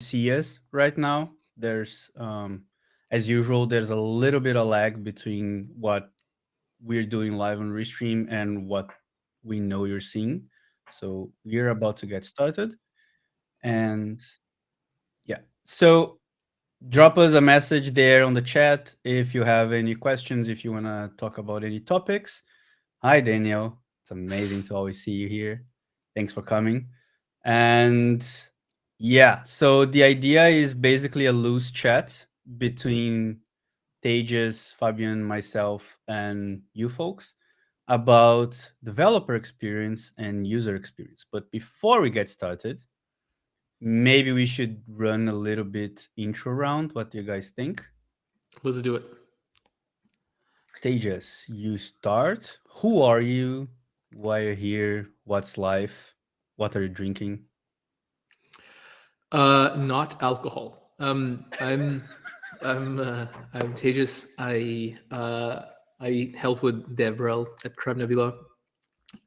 see us right now. There's, as usual, there's a little bit of lag between what we're doing live on Restream and what we know you're seeing. So we're about to get started. And yeah, so drop us a message there on the chat if you have any questions, if you want to talk about any topics. Hi, Daniel. It's amazing to always see you here. Thanks for coming. And yeah, so the idea is basically a loose chat between Tejas, Fabian, myself, and you folks about developer experience and user experience. But before we get started, maybe we should run a little bit intro round. What do you guys think? Let's do it. Tejas, you start. Who are you? Why are you here? What's life? What are you drinking? Not alcohol. I'm Tejas. I help with DevRel at Crab Nebula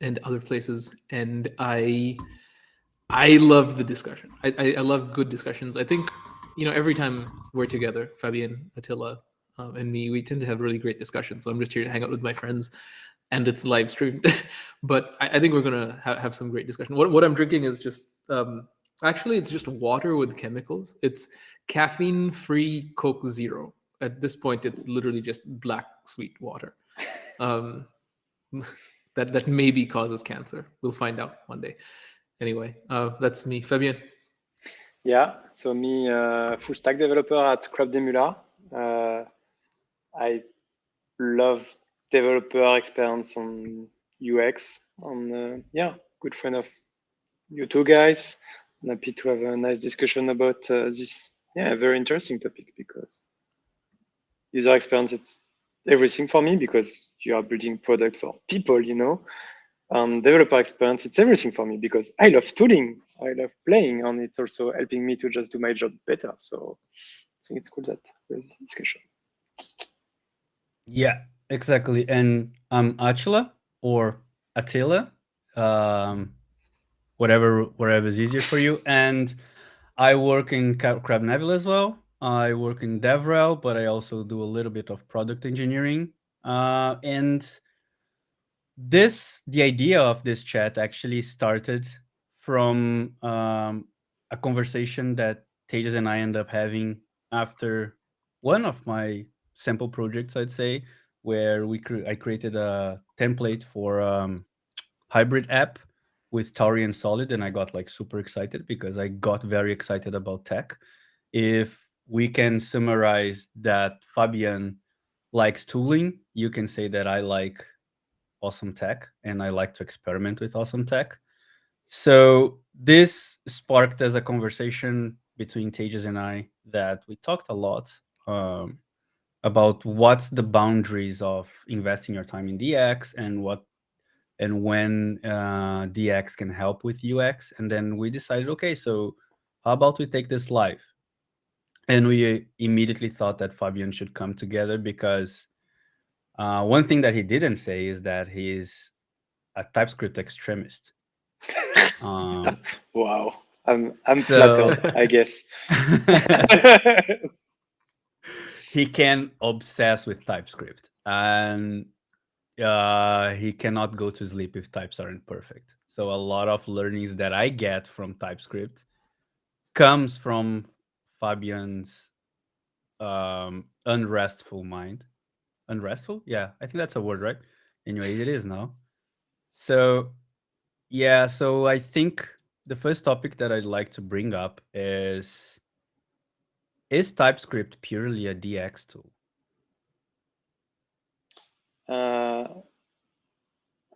and other places, and I love the discussion. I love good discussions. I think every time we're together, Fabian, Attila, and me, we tend to have really great discussions. So I'm just here to hang out with my friends, and it's live streamed. But I think we're gonna have some great discussion. What I'm drinking is just actually it's just water with chemicals. It's caffeine-free Coke Zero. At this point, it's literally just black sweet water. Um, that maybe causes cancer. We'll find out one day. Anyway, that's me, Fabien. Yeah, so me, full stack developer at Crabdemula. I love developer experience on UX. Yeah, good friend of you two guys. I'm happy to have a nice discussion about this. Yeah, very interesting topic because user experience it's everything for me because you are building product for people, developer experience, it's everything for me because I love tooling, I love playing, and it's also helping me to just do my job better. So I think it's cool that there's this discussion. Yeah, exactly. And I'm Attila or Attila, um, whatever is easier for you. And I work in Crab Nebula as well. I work in DevRel, but I also do a little bit of product engineering. And the idea of this chat actually started from a conversation that Tejas and I end up having after one of my sample projects, I'd say, where I created a template for hybrid app with Tauri and Solid, and I got like super excited because I got very excited about tech. If we can summarize that Fabian likes tooling, you can say that I like awesome tech and I like to experiment with awesome tech. So this sparked as a conversation between Tejas and I that we talked a lot about what's the boundaries of investing your time in DX and when DX can help with UX. And then we decided, okay, so how about we take this live? And we immediately thought that Fabian should come together because one thing that he didn't say is that he's a TypeScript extremist. Wow, I'm So flattered, I guess. he can obsess with TypeScript, and he cannot go to sleep if types aren't perfect. So a lot of learnings that I get from TypeScript comes from Fabian's unrestful mind. Unrestful? Yeah, I think that's a word, right? Anyway, it is now. So yeah, so I think the first topic that I'd like to bring up is TypeScript purely a DX tool? uh,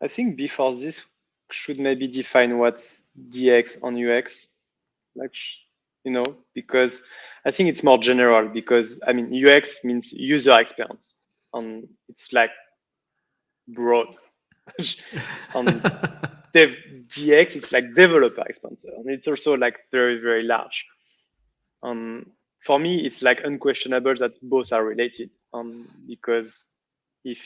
I think before this should maybe define what's DX on UX, like because I think it's more general because I mean UX means user experience, and it's like broad. On DX, it's like developer experience, and it's also like very very large. For me, it's like unquestionable that both are related, because if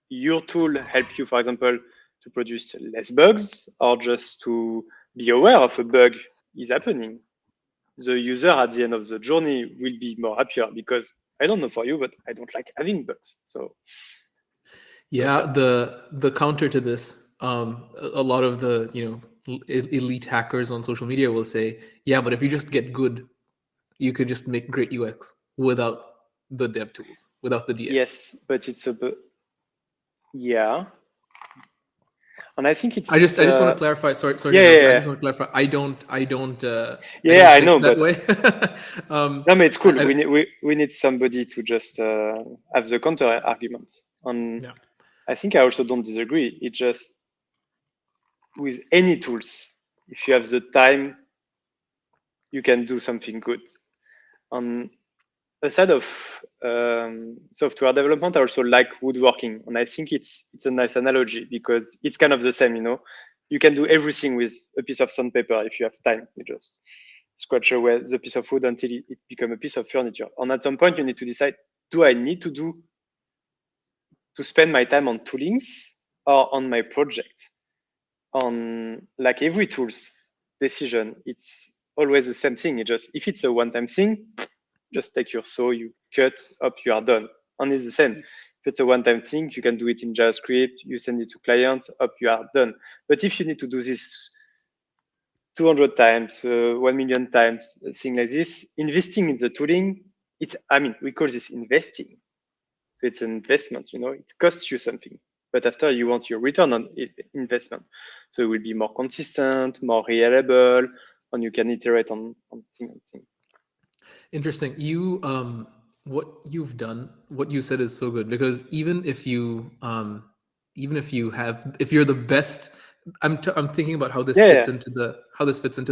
your tool help you, for example, to produce less bugs or just to be aware of a bug is happening, the user at the end of the journey will be more happier, because I don't know for you, but I don't like having bugs. So Yeah, the counter to this, a lot of the elite hackers on social media will say, yeah, but if you just get good, you could just make great UX without the dev tools, without the DX. yes, but it's yeah, and I think it's I just want to clarify. Sorry to yeah, interrupt you. I yeah, just want to clarify. I don't yeah, I think know, that but way. no, but it's cool. I, We need somebody to just have the counter argument. And yeah. I think I also don't disagree. It just, with any tools, if you have the time, you can do something good. On aside of software development, I also like woodworking, and I think it's a nice analogy, because it's kind of the same. You can do everything with a piece of sandpaper if you have time. You just scratch away the piece of wood until it becomes a piece of furniture. And at some point, you need to decide: do I need to spend my time on toolings or on my project? On, like, every tool's decision, it's always the same thing. It just, if it's a one-time thing, just take your saw, you cut up, you are done. And it's the same. If it's a one-time thing, you can do it in JavaScript, you send it to clients, up, you are done. But if you need to do this 200 times, 1 million times, a thing like this, investing in the tooling, we call this investing. So it's an investment, it costs you something. But after, you want your return on investment. So it will be more consistent, more reliable, and you can iterate on thing on thing. Interesting. What you've done, what you said is so good, because even if you're the best, I'm thinking about how this fits Yeah, into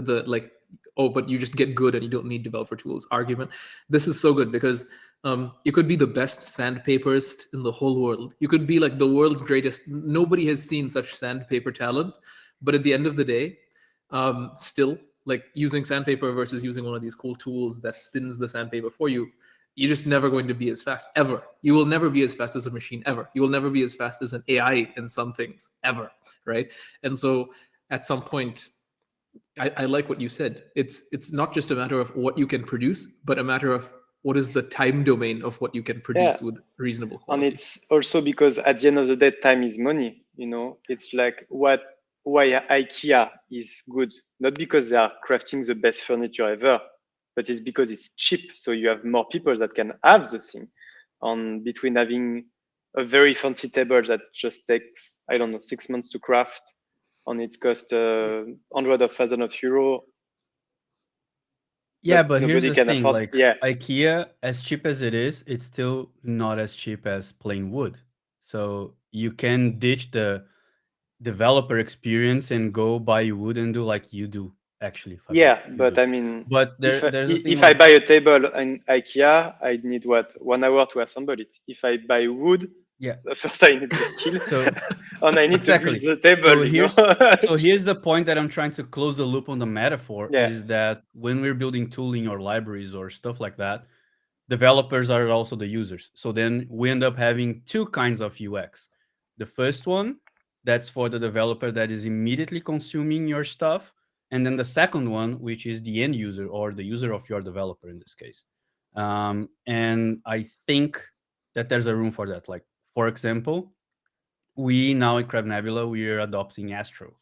the like, oh, but you just get good and you don't need developer tools argument. This is so good because you could be the best sandpaperist in the whole world. You could be like the world's greatest. Nobody has seen such sandpaper talent, but at the end of the day, still, like, using sandpaper versus using one of these cool tools that spins the sandpaper for you, you're just never going to be as fast ever. You will never be as fast as a machine ever. You will never be as fast as an AI in some things ever, right? And so at some point, I like what you said. It's not just a matter of what you can produce, but a matter of what is the time domain of what you can produce with reasonable and quality. it's also because at the end of the day, time is money. It's like why IKEA is good, not because they are crafting the best furniture ever, but it's because it's cheap. So you have more people that can have the thing. On between having a very fancy table that just takes, I don't know, 6 months to craft, and it costs hundreds of thousands of euro, Yeah, but but here's nobody the can thing, afford. like Yeah, IKEA, as cheap as it is, it's still not as cheap as plain wood. So you can ditch the developer experience and go buy wood and do like you do, actually, Fabio. yeah, You but do. I mean, But if there's a thing if I like buy a table in IKEA, I need what, 1 hour to assemble it. If I buy wood, yeah. first I need the skill, So and I need to build exactly. the table. So here's the point that I'm trying to close the loop on the metaphor Yeah, is that when we're building tooling or libraries or stuff like that, developers are also the users. So then we end up having two kinds of UX. The first one, that's for the developer that is immediately consuming your stuff. And then the second one, which is the end user or the user of your developer in this case. And I think that there's a room for that. Like, for example, we now at Crab Nebula, we are adopting Astro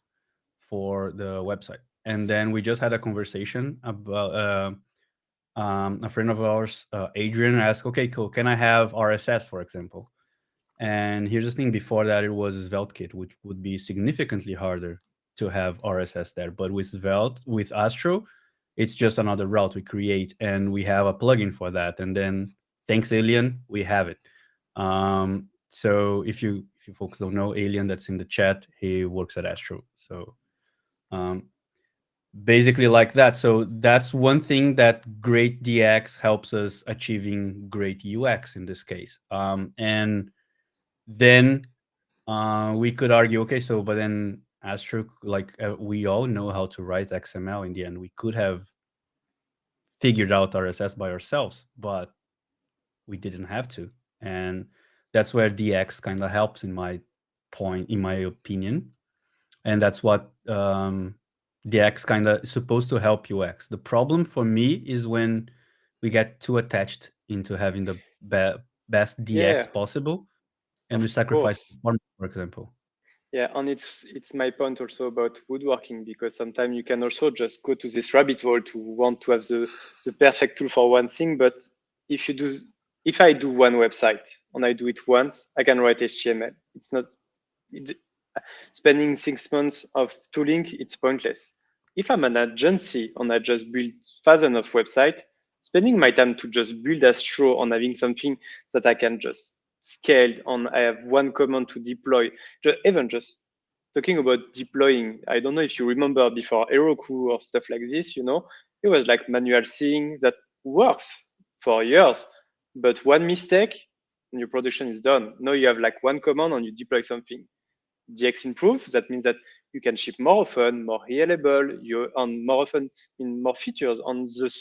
for the website. And then we just had a conversation about a friend of ours, Adrian, asked, okay, cool, can I have RSS, for example? And here's the thing, before that, it was SvelteKit, which would be significantly harder to have RSS there. But with Svelte, with Astro, it's just another route we create, and we have a plugin for that. And then, thanks, Alien, we have it. So if you folks don't know, Alien, that's in the chat, he works at Astro. So um, basically like that. So that's one thing that great DX helps us achieving great UX in this case. And then we could argue, okay, so but then Astro, like we all know how to write XML in the end. We could have figured out RSS by ourselves, but we didn't have to. And that's where DX kind of helps in my opinion. And that's what DX kind of is supposed to help UX. The problem for me is when we get too attached into having the best DX Yeah, possible, and we of sacrifice course. performance, for example. Yeah, and it's my point also about woodworking, because sometimes you can also just go to this rabbit hole to want to have the perfect tool for one thing. But if you do, if I do one website and I do it once, I can write HTML. It's not it, spending 6 months of tooling. It's pointless. If I'm an agency and I just build thousands of website, spending my time to just build a straw on having something that I can just scale on, I have one command to deploy. Even just talking about deploying, I don't know if you remember before Heroku or stuff like this, it was like manual thing that works for years, but one mistake and your production is done. Now you have like one command and you deploy something. DX improve, that means that you can ship more often, more reliable, you on more often in more features. On the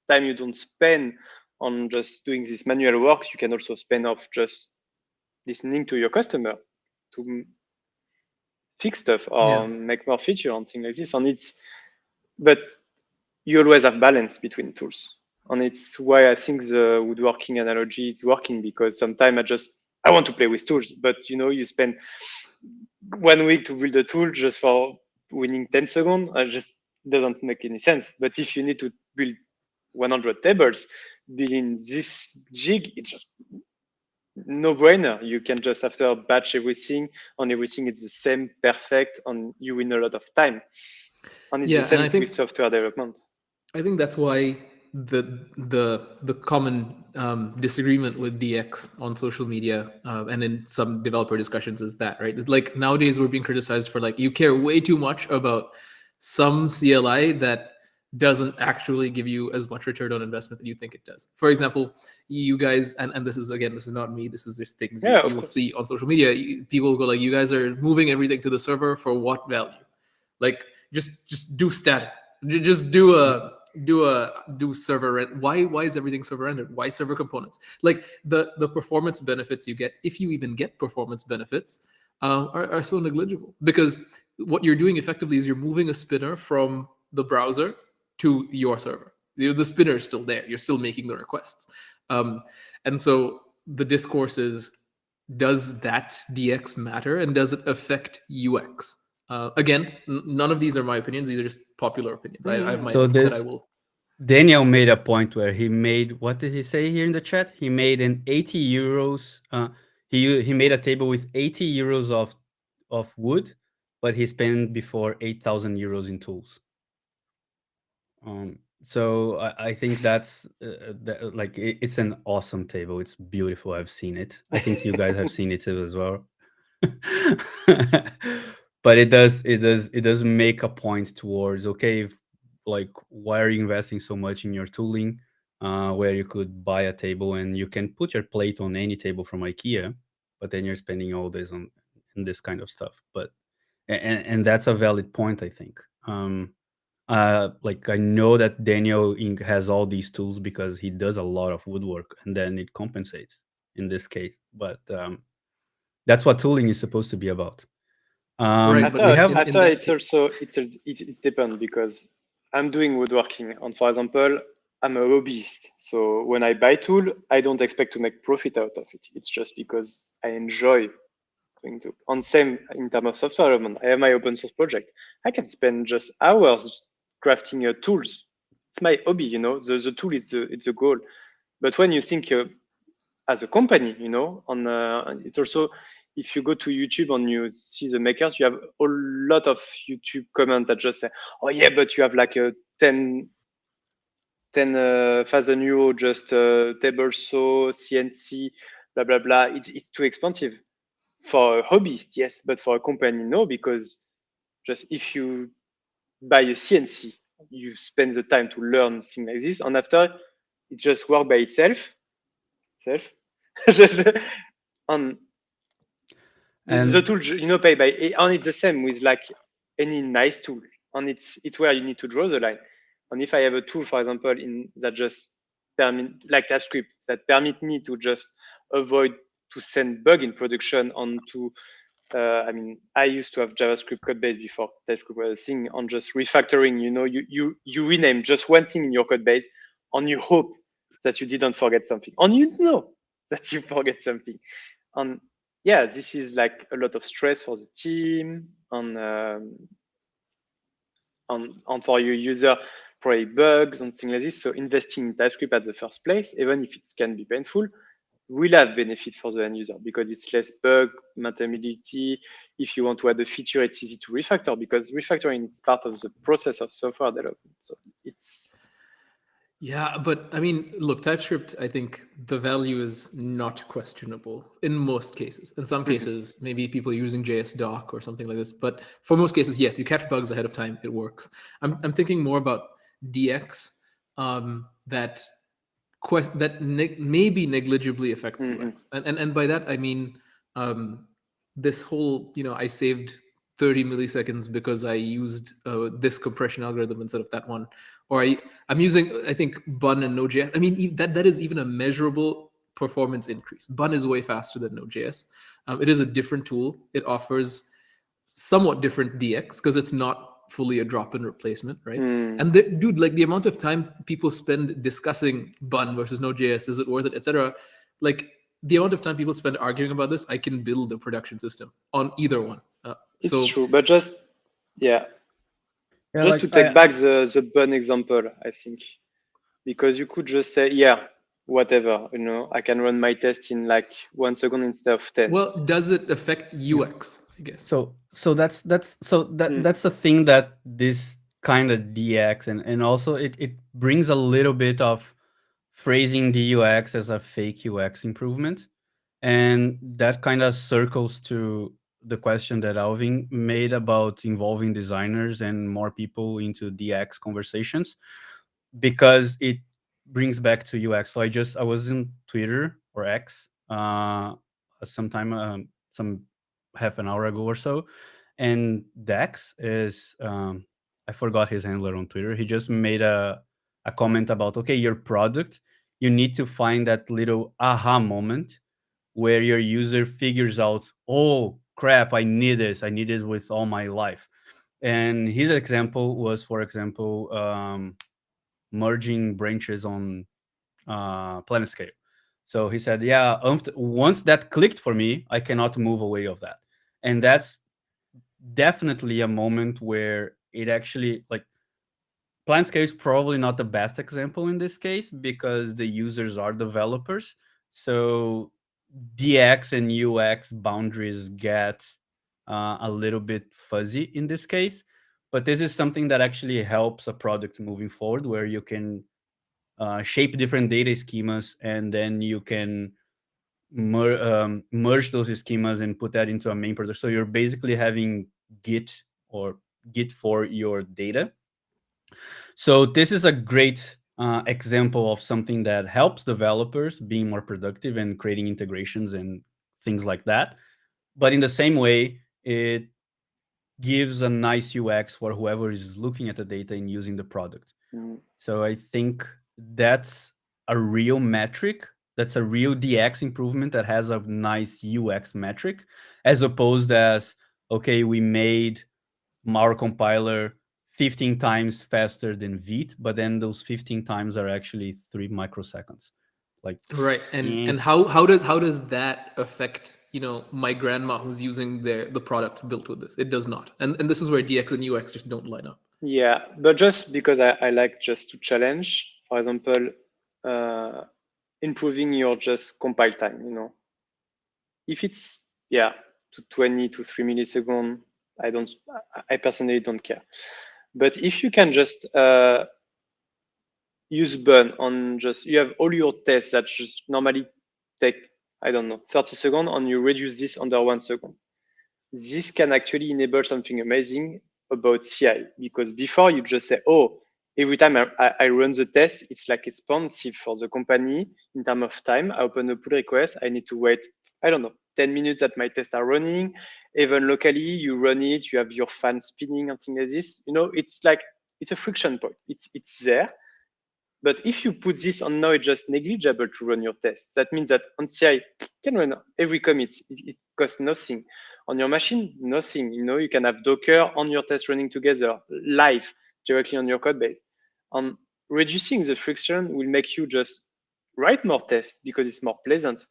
time you don't spend on just doing this manual works, you can also spend off just listening to your customer to fix stuff Yeah. or make more feature and things like this. And but you always have balance between tools. And it's why I think the woodworking analogy is working, because sometimes I want to play with tools, but you spend 1 week to build a tool just for winning 10 seconds. It just doesn't make any sense. But if you need to build 100 tables, building this jig, it's just no brainer. You can just after batch everything on everything. It's the same perfect and you win a lot of time. And it's the Yeah, and same with software development. I think that's why the common disagreement with DX on social media and in some developer discussions is that, right? It's like nowadays we're being criticized for like you care way too much about some CLI that doesn't actually give you as much return on investment that you think it does. For example, you guys, and this is again, this is not me, this is just things Yeah, of you'll course. see on social media. People go like, you guys are moving everything to the server for what value? Like just do static. Just do server rent. Why is everything server rendered? Why server components? Like the performance benefits you get, if you even get performance benefits, are so negligible, because what you're doing effectively is you're moving a spinner from the browser to your server. The spinner is still there. You're still making the requests, and so the discourse is: does that DX matter, and does it affect UX? Again, none of these are my opinions. These are just popular opinions. I have my So own that I this will. Daniel made a point where he made, what did he say here in the chat? He made an 80 euros. He made a table with 80 euros of wood, but he spent before 8,000 euros in tools. So I think that's like it's an awesome table. It's beautiful. I've seen it. I think you guys have seen it too as well. But it does make a point towards, okay, like, why are you investing so much in your tooling, where you could buy a table and you can put your plate on any table from IKEA, but then you're spending all this on this kind of stuff. But and that's a valid point, I think. Like, I know that Daniel has all these tools because he does a lot of woodwork, and then it compensates in this case. But that's what tooling is supposed to be about. Right, but We After, have after it's also it's depends, because I'm doing woodworking, and for example, I'm a hobbyist. So when I buy tool, I don't expect to make profit out of it. It's just because I enjoy doing tool. And same in terms of software development, I have my open source project. I can spend just hours crafting tools. It's my hobby, The tool is it's the goal. But when you think as a company, on it's also, if you go to YouTube and you see the makers, you have a lot of YouTube comments that just say, "Oh yeah, but you have like a 10,000 euro just table saw, CNC, blah blah blah. It's too expensive for a hobbyist, yes, but for a company, no, because just if you buy a CNC, you spend the time to learn things like this, and after it just work by itself. Just, and this is a and tool, pay by, and it's the same with like any nice tool, and it's where you need to draw the line. And if I have a tool, for example, in that just permit, like Typescript, that permit me to just avoid to send bug in production and to I mean, I used to have JavaScript code base before TypeScript was a thing on just refactoring. You rename just one thing in your code base, and you hope that you didn't forget something, and you know that you forget something. And yeah, this is like a lot of stress for the team and for your user, probably bugs and things like this. So investing in TypeScript at the first place, even if it can be painful, will have benefit for the end user because it's less bug maintainability. If you want to add a feature, it's easy to refactor because refactoring is part of the process of software development. So it's Yeah, but I mean, look, TypeScript, I think the value is not questionable in most cases. In some cases, maybe people are using JS doc or something like this. But for most cases, yes, you catch bugs ahead of time, it works. I'm thinking more about DX that maybe negligibly affects UX. And by that, I mean, this whole, I saved 30 milliseconds because I used this compression algorithm instead of that one. Or I'm using, I think, Bun and Node.js. I mean, that is even a measurable performance increase. Bun is way faster than Node.js. It is a different tool. It offers somewhat different DX because it's not fully a drop-in replacement, right? And dude, like the amount of time people spend discussing Bun versus Node.js, is it worth it, etc. Like the amount of time people spend arguing about this, I can build a production system on either one. it's true, but just Yeah, just like to take back the Bun example, I think, because you could just say, yeah, whatever, I can run my test in like 1 second instead of 10. Well, does it affect UX? I guess. So that's that's the thing that this kind of DX and also it brings a little bit of phrasing the UX as a fake UX improvement, and that kind of circles to the question that Alvin made about involving designers and more people into DX conversations, because it brings back to UX. So I was in Twitter or X sometime some half an hour ago or so, and Dex is I forgot his handler on Twitter. He just made a comment about, okay, your product, you need to find that little aha moment where your user figures out, oh crap, I need this with all my life. And his example was, for example, merging branches on Planetscale. So he said, yeah, once that clicked for me, I cannot move away of that. And that's definitely a moment where it actually, like, Planetscale is probably not the best example in this case because the users are developers. So DX and UX boundaries get a little bit fuzzy in this case. But this is something that actually helps a product moving forward, where you can shape different data schemas, and then you can merge those schemas and put that into a main product. So you're basically having Git or Git for your data. So this is a great example of something that helps developers being more productive and creating integrations and things like that. But in the same way, it gives a nice UX for whoever is looking at the data and using the product. So I think that's a real metric. That's a real DX improvement that has a nice UX metric, as opposed as, okay, we made our compiler 15 times faster than Vite, but then those 15 times are actually 3 microseconds. Like, right, and how does that affect my grandma who's using the product built with this? It does not, and this is where DX and UX just don't line up. Yeah, but just because I like just to challenge, for example, improving your just compile time, if it's to 20 to 3 milliseconds, I personally don't care. But if you can just use Bun on you have all your tests that just normally take, 30 seconds, and you reduce this under 1 second. This can actually enable something amazing about CI, because before you just say, oh, every time I run the test, it's like expensive for the company in terms of time. I open a pull request, I need to wait, 10 minutes that my tests are running. Even locally, you run it, you have your fan spinning and things like this. It's a friction point. It's there. But if you put this on now, it's just negligible to run your tests. That means that on CI, you can run every commit. It costs nothing. On your machine, nothing. You can have Docker on your test running together live directly on your code base. And reducing the friction will make you just write more tests because it's more pleasant.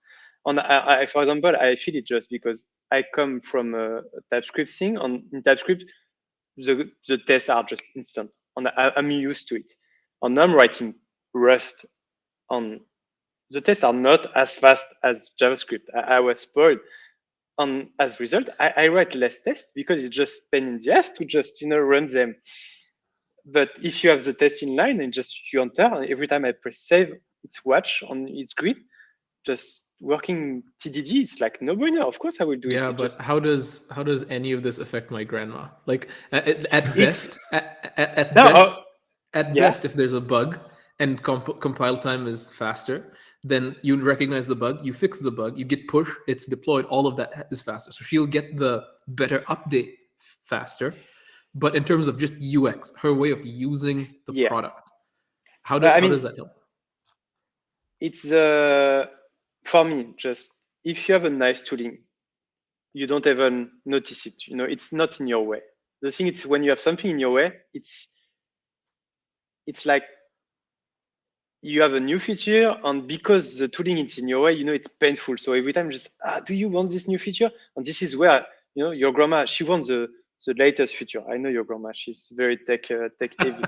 And for example, I feel it just because I come from a TypeScript thing. And in TypeScript, the tests are just instant, and I'm used to it. And I'm writing Rust, and the tests are not as fast as JavaScript. I was spoiled. And as a result, I write less tests because it's just pain in the ass to just run them. But if you have the test in line and just you enter, and every time I press save, it's watch on its grid, just working TDD, it's like no brainer. Of course, I will do it. Yeah, It but just how does any of this affect my grandma? Like at best, at no, best, at yeah, best, if there's a bug and compile time is faster, then you recognize the bug, you fix the bug, you git push, it's deployed, all of that is faster. So she'll get the better update faster. But in terms of just UX, her way of using the yeah. product, how I mean, does that help? it's for me just if you have a nice tooling, you don't even notice it. It's not in your way. The thing is, when you have something in your way, it's like you have a new feature, and because the tooling is in your way, it's painful. So every time, just do you want this new feature? And this is where your grandma, she wants the latest feature. I know your grandma; she's very tech heavy,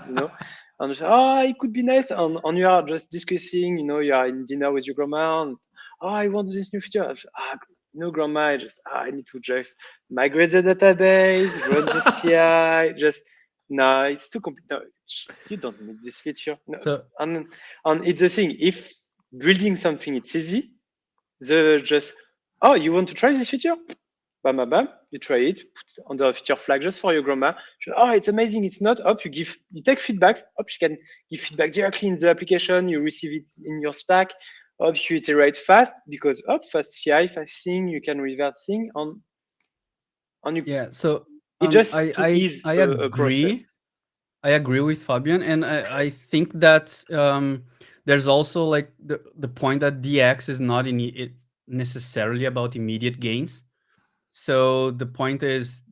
And it could be nice. And you are just discussing, you are in dinner with your grandma, and I want this new feature. No, grandma, I need to just migrate the database, run the CI, just no, it's too complex. No, you don't need this feature. No. So And it's the thing. If building something it's easy, the just you want to try this feature? Bam, bam, bam. You try it, put on the feature flag just for your grandma. It's amazing. It's not up. You take feedback. Up, you can give feedback directly in the application. You receive it in your stack. Up, you iterate fast because fast CI, fast thing. You can revert thing on you. yeah, so It just I to ease I a process. agree. I agree with Fabian, and I think that there's also like the point that DX is not necessarily about immediate gains. So the point is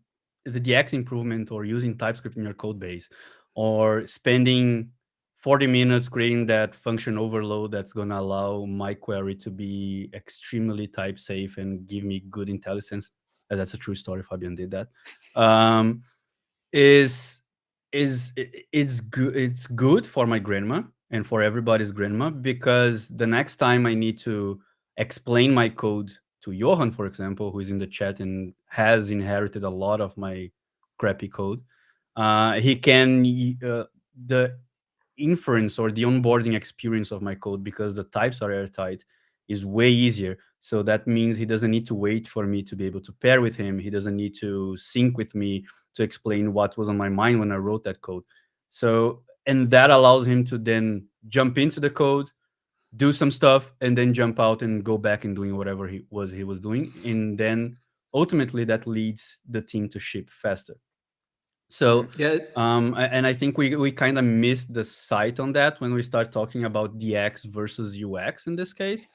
the DX improvement or using TypeScript in your code base or spending 40 minutes creating that function overload that's going to allow my query to be extremely type safe and give me good intelligence. That's a true story. Fabian did that. Um, is it's good for my grandma and for everybody's grandma, because the next time I need to explain my code to Johan, for example, who is in the chat and has inherited a lot of my crappy code, he can the inference or the onboarding experience of my code, because the types are airtight, is way easier. So that means he doesn't need to wait for me to be able to pair with him. He doesn't need to sync with me to explain what was on my mind when I wrote that code. So, and that allows him to then jump into the code, do some stuff, and then jump out and go back and doing whatever he was doing. And then ultimately that leads the team to ship faster. So, Yeah, and I think we kind of missed the sight on that when we start talking about DX versus UX in this case,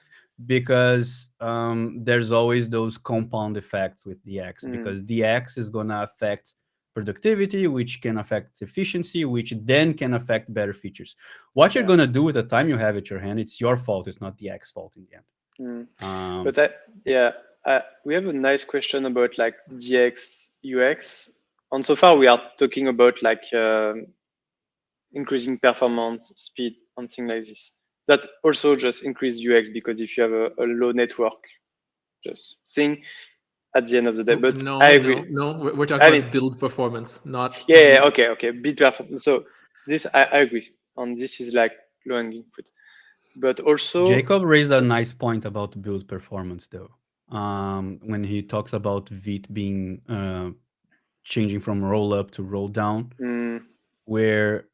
because there's always those compound effects with DX, because DX is going to affect productivity, which can affect efficiency, which then can affect better features. What you're going to do with the time you have at your hand, it's your fault. It's not DX fault in the end. But we have a nice question about like DX UX, and so far we are talking about like increasing performance, speed, and things like this. That also just increase UX, because if you have a low network, just thing at the end of the day. But no, I agree. no. We're talking about build performance, not yeah, okay, bit performance. So this I agree, and this is like low hanging fruit. But also Jacob raised a nice point about build performance, though, when he talks about Vite being changing from roll up to roll down, where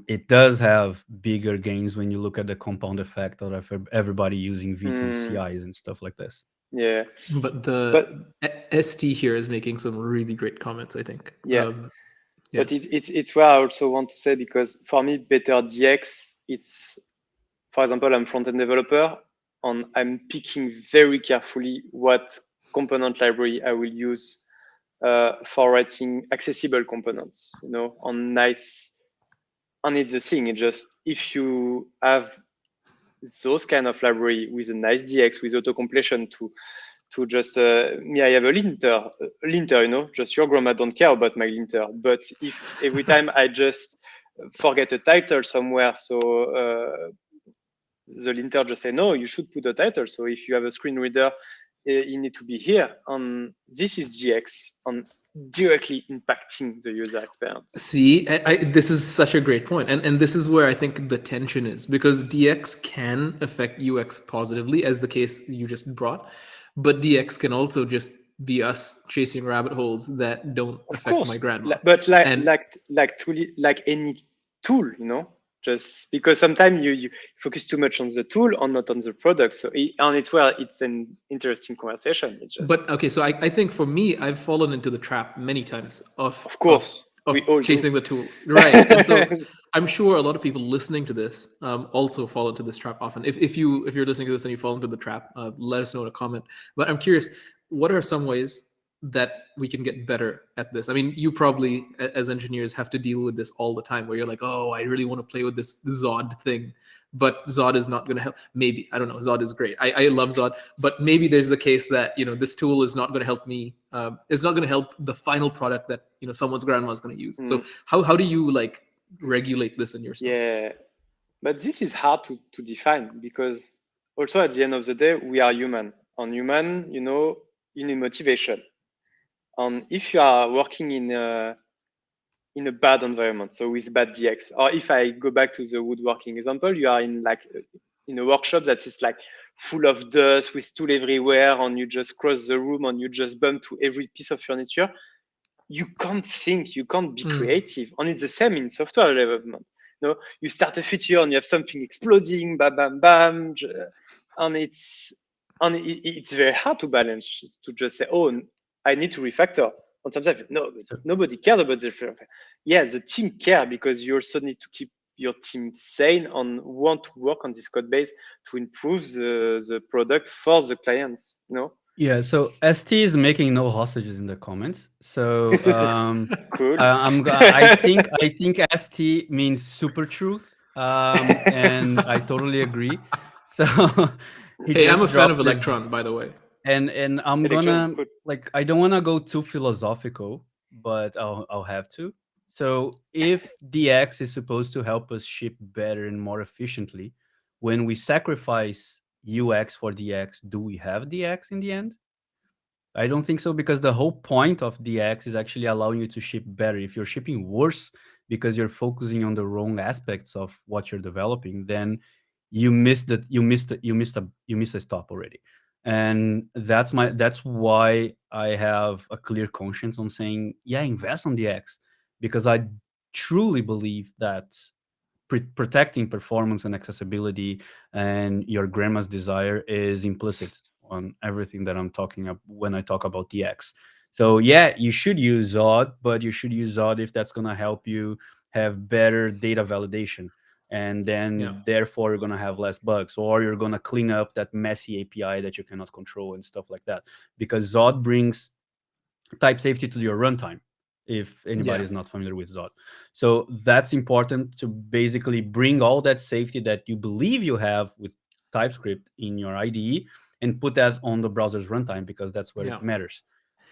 it does have bigger gains when you look at the compound effect of everybody using Vite and CIs and stuff like this. Yeah, but the ST here is making some really great comments, I think. Yeah, but it's where I also want to say, because for me, better DX, it's, for example, I'm front-end developer, and I'm picking very carefully what component library I will use for writing accessible components, on nice. And it's the thing, it's just if you have those kind of library with a nice DX with auto completion to just me, I have a linter, just your grandma don't care about my linter. But if every time I just forget a title somewhere, so the linter just say no, you should put a title. So if you have a screen reader, you need to be here. And this is DX and directly impacting the user experience. See, this is such a great point. And this is where I think the tension is, because DX can affect UX positively, as the case you just brought. But DX can also just be us chasing rabbit holes that don't affect my grandma. But like any tool, just because sometimes you focus too much on the tool or not on the product. So it's where it's an interesting conversation. It's just... But okay, so I think for me, I've fallen into the trap many times of course of we all chasing do. the tool, right? And so I'm sure a lot of people listening to this also fall into this trap often. If you're listening to this and you fall into the trap, let us know in a comment. But I'm curious, what are some ways that we can get better at this? I mean, you probably, as engineers, have to deal with this all the time, where you're like, oh, I really want to play with this Zod thing, but Zod is not going to help. Maybe, I don't know, Zod is great. I love Zod, but maybe there's the case that, this tool is not going to help me. It's not going to help the final product that, someone's grandma is going to use. So how do you regulate this in your stuff? Yeah, but this is hard to define, because also at the end of the day, we are human. On human, you need motivation. And if you are working in a bad environment, so with bad DX, or if I go back to the woodworking example, you are in a workshop that is full of dust with tool everywhere, and you just cross the room and you just bump to every piece of furniture. You can't think, you can't be creative. And it's the same in software development. You start a feature and you have something exploding, bam, bam, bam, and it's very hard to balance, to just say, oh, I need to refactor. And sometimes, no, nobody cared about the refactor. Yeah, the team care, because you also need to keep your team sane and want to work on this code base to improve the product for the clients. Yeah, so ST is making no hostages in the comments. So cool. I think ST means super truth, and I totally agree. So hey, I'm a fan of Electron, by the way. And I'm gonna I don't want to go too philosophical, but I'll have to. So if DX is supposed to help us ship better and more efficiently, when we sacrifice UX for DX, do we have DX in the end? I don't think so, because the whole point of DX is actually allowing you to ship better. If you're shipping worse because you're focusing on the wrong aspects of what you're developing, then you missed a stop already. And that's why I have a clear conscience on saying, yeah, invest on DX, because I truly believe that protecting performance and accessibility and your grandma's desire is implicit on everything that I'm talking about when I talk about DX. So yeah, you should use Zod, but you should use Zod if that's going to help you have better data validation. And then therefore you're going to have less bugs, or you're going to clean up that messy API that you cannot control and stuff like that. Because Zod brings type safety to your runtime, if anybody is not familiar with Zod. So that's important, to basically bring all that safety that you believe you have with TypeScript in your IDE and put that on the browser's runtime, because that's where it matters.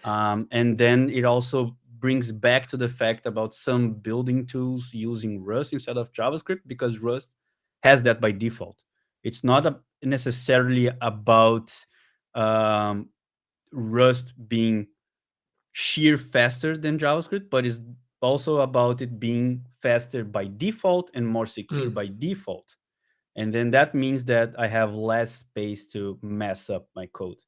And then it also brings back to the fact about some building tools using Rust instead of JavaScript, because Rust has that by default. It's not necessarily about Rust being sheer faster than JavaScript, but it's also about it being faster by default and more secure by default. And then that means that I have less space to mess up my code.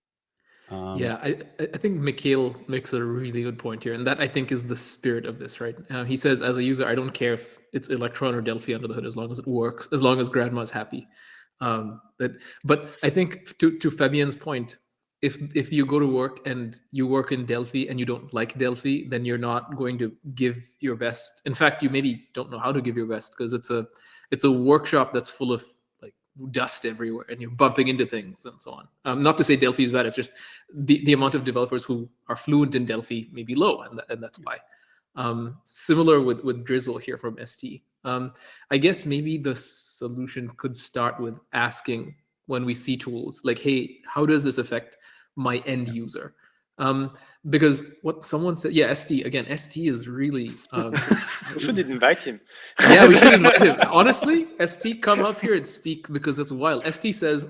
I think Mikhail makes a really good point here, and that I think is the spirit of this, right? He says, as a user, I don't care if it's Electron or Delphi under the hood, as long as it works, as long as grandma's happy. But I think to Fabien's point, if you go to work and you work in Delphi and you don't like Delphi, then you're not going to give your best. In fact, you maybe don't know how to give your best, because it's a workshop that's full of dust everywhere and you're bumping into things and so on. Not to say Delphi is bad, it's just the amount of developers who are fluent in Delphi may be low, and that's why. Similar with Drizzle here from ST. I guess maybe the solution could start with asking when we see tools like, hey, how does this affect my end user? Because what someone said, yeah, ST again, ST is really. We should invite him. Yeah, we should invite him. Honestly, ST, come up here and speak because it's wild. ST says,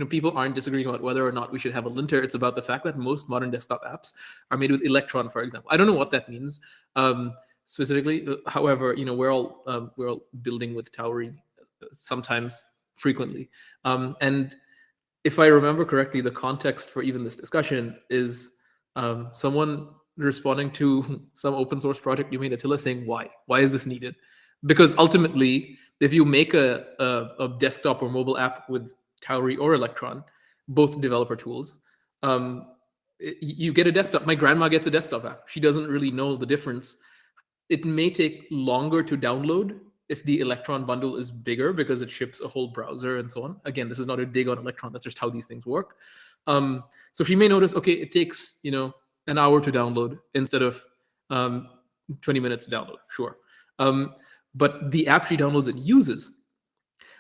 people aren't disagreeing about whether or not we should have a linter. It's about the fact that most modern desktop apps are made with Electron, for example. I don't know what that means specifically. However, we're all building with Tauri sometimes, frequently, and if I remember correctly, the context for even this discussion is someone responding to some open source project you made, Attila, saying why is this needed? Because ultimately, if you make a desktop or mobile app with Tauri or Electron, both developer tools, you get a desktop. My grandma gets a desktop app. She doesn't really know the difference. It may take longer to download if the Electron bundle is bigger because it ships a whole browser and so on. Again, this is not a dig on Electron. That's just how these things work. So she may notice, okay, it takes an hour to download instead of 20 minutes to download. Sure. But the app she downloads and uses,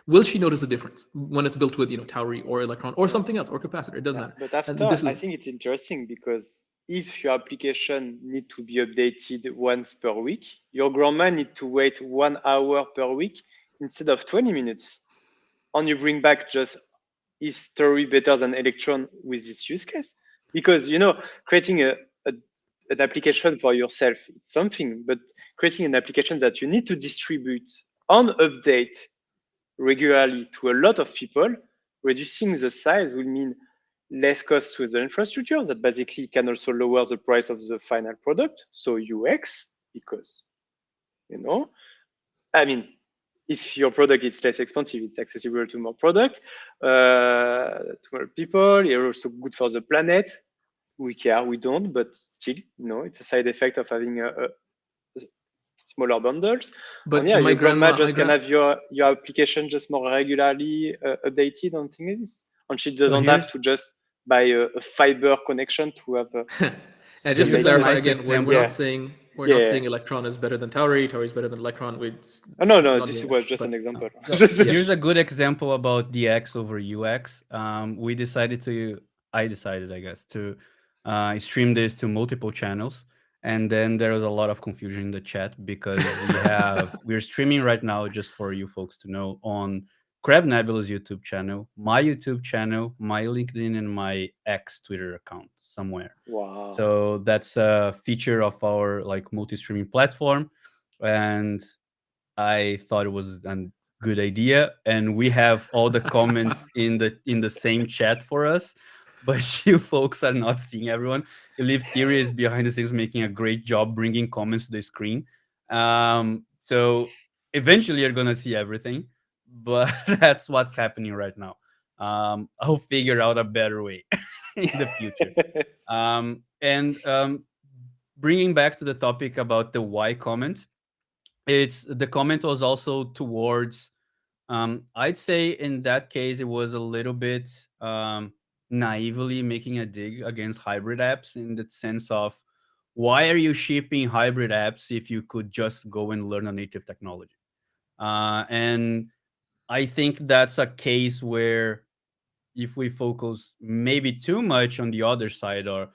will she notice a difference when it's built with Tauri or Electron or something else or capacitor? It doesn't matter. But after, I think it's interesting because if your application need to be updated once per week, your grandma need to wait 1 hour per week instead of 20 minutes. And you bring back just, is Tauri better than Electron with this use case? Because, creating an application for yourself, it's something, but creating an application that you need to distribute and update regularly to a lot of people, reducing the size will mean less cost to the infrastructure that basically can also lower the price of the final product. So UX, because, if your product is less expensive, it's accessible to more product, to more people. It's also good for the planet. We care, we don't, but still, it's a side effect of having a smaller bundles. But yeah, my your grandma grandma just can have your application just more regularly updated on things, and she doesn't have to just buy a fiber connection to have. And just to clarify again, we're Yeah. not saying not saying Electron is better than Tauri. Tauri is better than Electron. No. This was just an example. Here's a good example about DX over UX. I decided, I guess, to stream this to multiple channels, and then there was a lot of confusion in the chat because we're streaming right now, just for you folks to know, on Crab Nebula's YouTube channel, my YouTube channel, my LinkedIn, and my X Twitter account somewhere. Wow. So that's a feature of our multi-streaming platform, and I thought it was a good idea. And we have all the comments in the same chat for us, but you folks are not seeing everyone. Elif Theory is behind the scenes making a great job bringing comments to the screen. So eventually you're gonna see everything, but that's what's happening right now. I'll figure out a better way in the future. Bringing back to the topic about the why comment, the comment was also towards, I'd say in that case it was a little bit naively making a dig against hybrid apps, in the sense of, why are you shipping hybrid apps if you could just go and learn a native technology? And I think that's a case where, if we focus maybe too much on the other side, or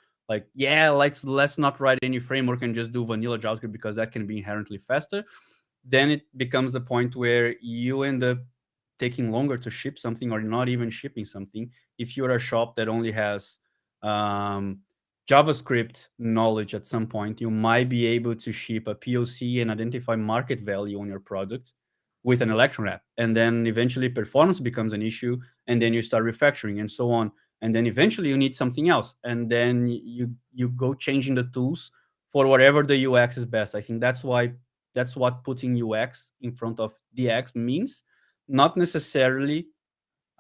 let's not write any framework and just do vanilla JavaScript because that can be inherently faster, then it becomes the point where you end up taking longer to ship something, or not even shipping something. If you're a shop that only has JavaScript knowledge, at some point you might be able to ship a POC and identify market value on your product with an Electron app, and then eventually performance becomes an issue, and then you start refactoring and so on, and then eventually you need something else, and then you go changing the tools for whatever the UX is best. I think that's what putting UX in front of DX means, not necessarily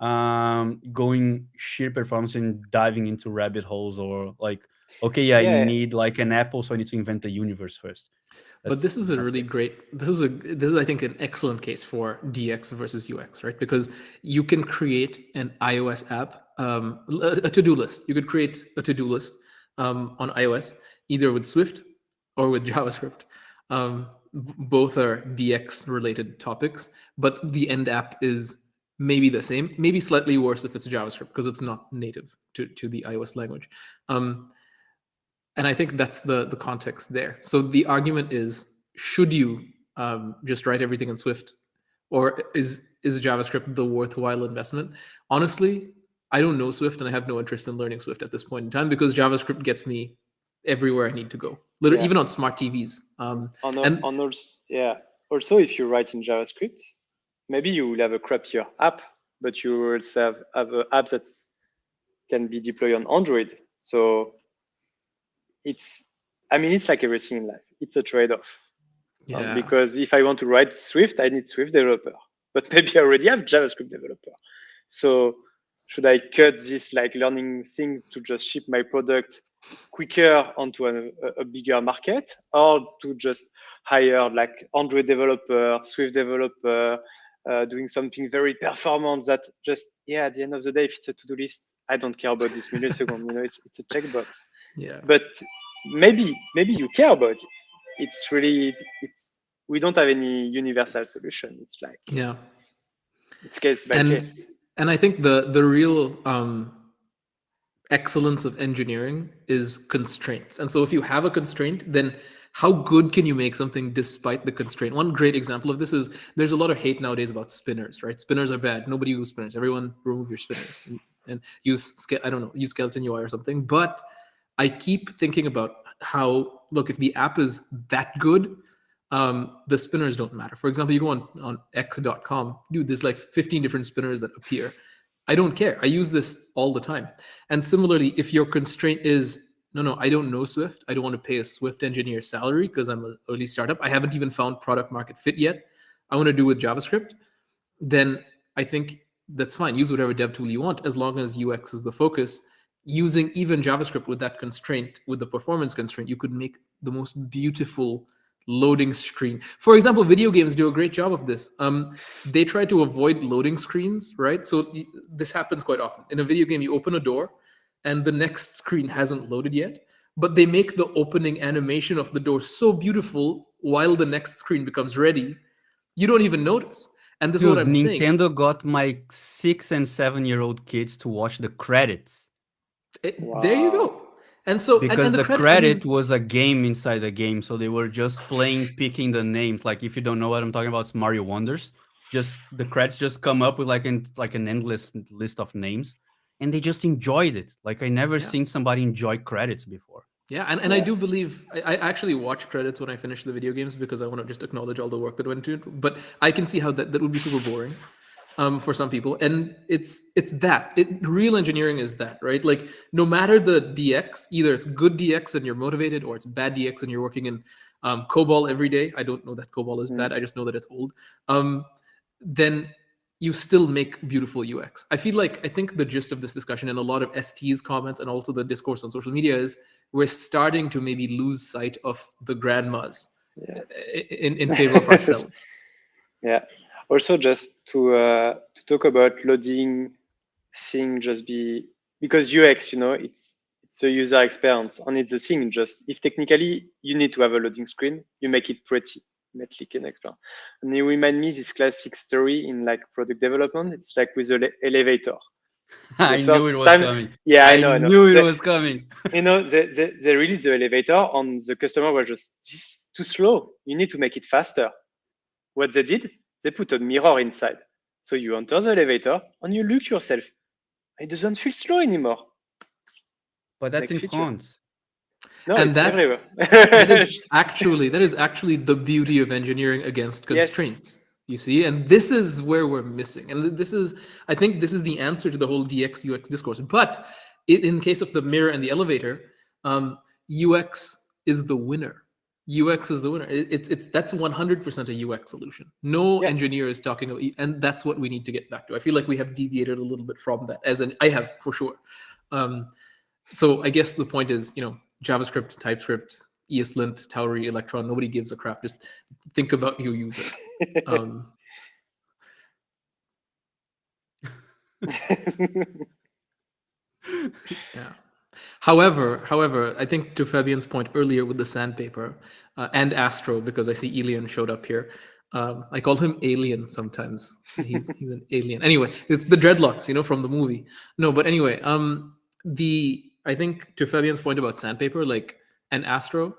going sheer performance and diving into rabbit holes, or okay, yeah, I Yeah. need like an apple, so I need to invent the universe first. But this is a really great. This is I think an excellent case for DX versus UX, right? Because you can create an iOS app, a to-do list. You could create a to-do list on iOS either with Swift or with JavaScript. Both are DX related topics, but the end app is maybe the same, maybe slightly worse if it's JavaScript because it's not native to the iOS language. And I think that's the context there. So the argument is, should you just write everything in Swift, or is JavaScript the worthwhile investment? Honestly, I don't know Swift, and I have no interest in learning Swift at this point in time because JavaScript gets me everywhere I need to go. Literally, even on smart TVs. Also, if you write in JavaScript, maybe you will have a crappier app, but you will have an app that can be deployed on Android. So it's like everything in life. It's a trade-off. Yeah. Because if I want to write Swift, I need Swift developer, but maybe I already have JavaScript developer. So should I cut this like learning thing to just ship my product quicker onto a bigger market, or to just hire like Android developer, Swift developer, doing something very performant that just, at the end of the day, if it's a to-do list, I don't care about this millisecond, it's a checkbox. Yeah. But maybe you care about it. It's really, we don't have any universal solution. It's like, it's case by case. And I think the real excellence of engineering is constraints. And so if you have a constraint, then how good can you make something despite the constraint? One great example of this is there's a lot of hate nowadays about spinners, right? Spinners are bad. Nobody uses spinners. Everyone remove your spinners and use skeleton UI or something. But I keep thinking about how, look, if the app is that good, the spinners don't matter. For example, you go on x.com, dude, there's like 15 different spinners that appear. I don't care. I use this all the time. And similarly, if your constraint is, no, I don't know Swift. I don't want to pay a Swift engineer salary because I'm an early startup. I haven't even found product market fit yet. I want to do with JavaScript. Then I think that's fine. Use whatever dev tool you want as long as UX is the focus. Using even JavaScript with that constraint, with the performance constraint, you could make the most beautiful loading screen. For example, video games do a great job of this. They try to avoid loading screens, right? So this happens quite often. In a video game, you open a door and the next screen hasn't loaded yet, but they make the opening animation of the door so beautiful while the next screen becomes ready, you don't even notice. And this is what I'm saying. Nintendo got my 6 and 7-year-old kids to watch the credits. Wow. There you go. And so because and the credit was a game inside the game, so they were just picking the names. Like if you don't know what I'm talking about, it's Mario Wonders. Just the credits just come up with like an endless list of names, and they just enjoyed it. Like I never seen somebody enjoy credits before. Yeah, and I do believe I actually watch credits when I finish the video games because I want to just acknowledge all the work that went into it. But I can see how that would be super boring. For some people, and it's real engineering is that, right? Like no matter the DX, either it's good DX and you're motivated, or it's bad DX and you're working in COBOL every day. I don't know that COBOL is bad. I just know that it's old. Then you still make beautiful UX. I think the gist of this discussion and a lot of ST's comments and also the discourse on social media is we're starting to maybe lose sight of the grandmas in favor of ourselves. Yeah. Also, just to talk about loading thing, because UX, it's a user experience, and it's a thing. Just if technically you need to have a loading screen, you make it pretty, make it an experience. And it remind me this classic story in like product development. It's like with the elevator. I knew it was coming. Yeah, I knew it was coming. They released the elevator, and the customer was just, this is too slow. You need to make it faster. What they did, they put a mirror inside. So you enter the elevator and you look yourself. It doesn't feel slow anymore. But that's in France. No, and it's everywhere. that is actually the beauty of engineering against constraints. Yes. You see, and this is where we're missing. And I think this is the answer to the whole DX UX discourse. But in the case of the mirror and the elevator, UX is the winner. UX is the winner. That's 100% a UX solution. No engineer is talking about, and that's what we need to get back to. I feel like we have deviated a little bit from that, I have for sure. So I guess the point is, JavaScript, TypeScript, ESLint, Tauri, Electron. Nobody gives a crap. Just think about your user. Um, yeah. However, I think to Fabian's point earlier with the sandpaper and Astro, because I see Elian showed up here. I call him Alien sometimes. He's an alien. Anyway, it's the dreadlocks, from the movie. No, but anyway, I think to Fabian's point about sandpaper, like and Astro,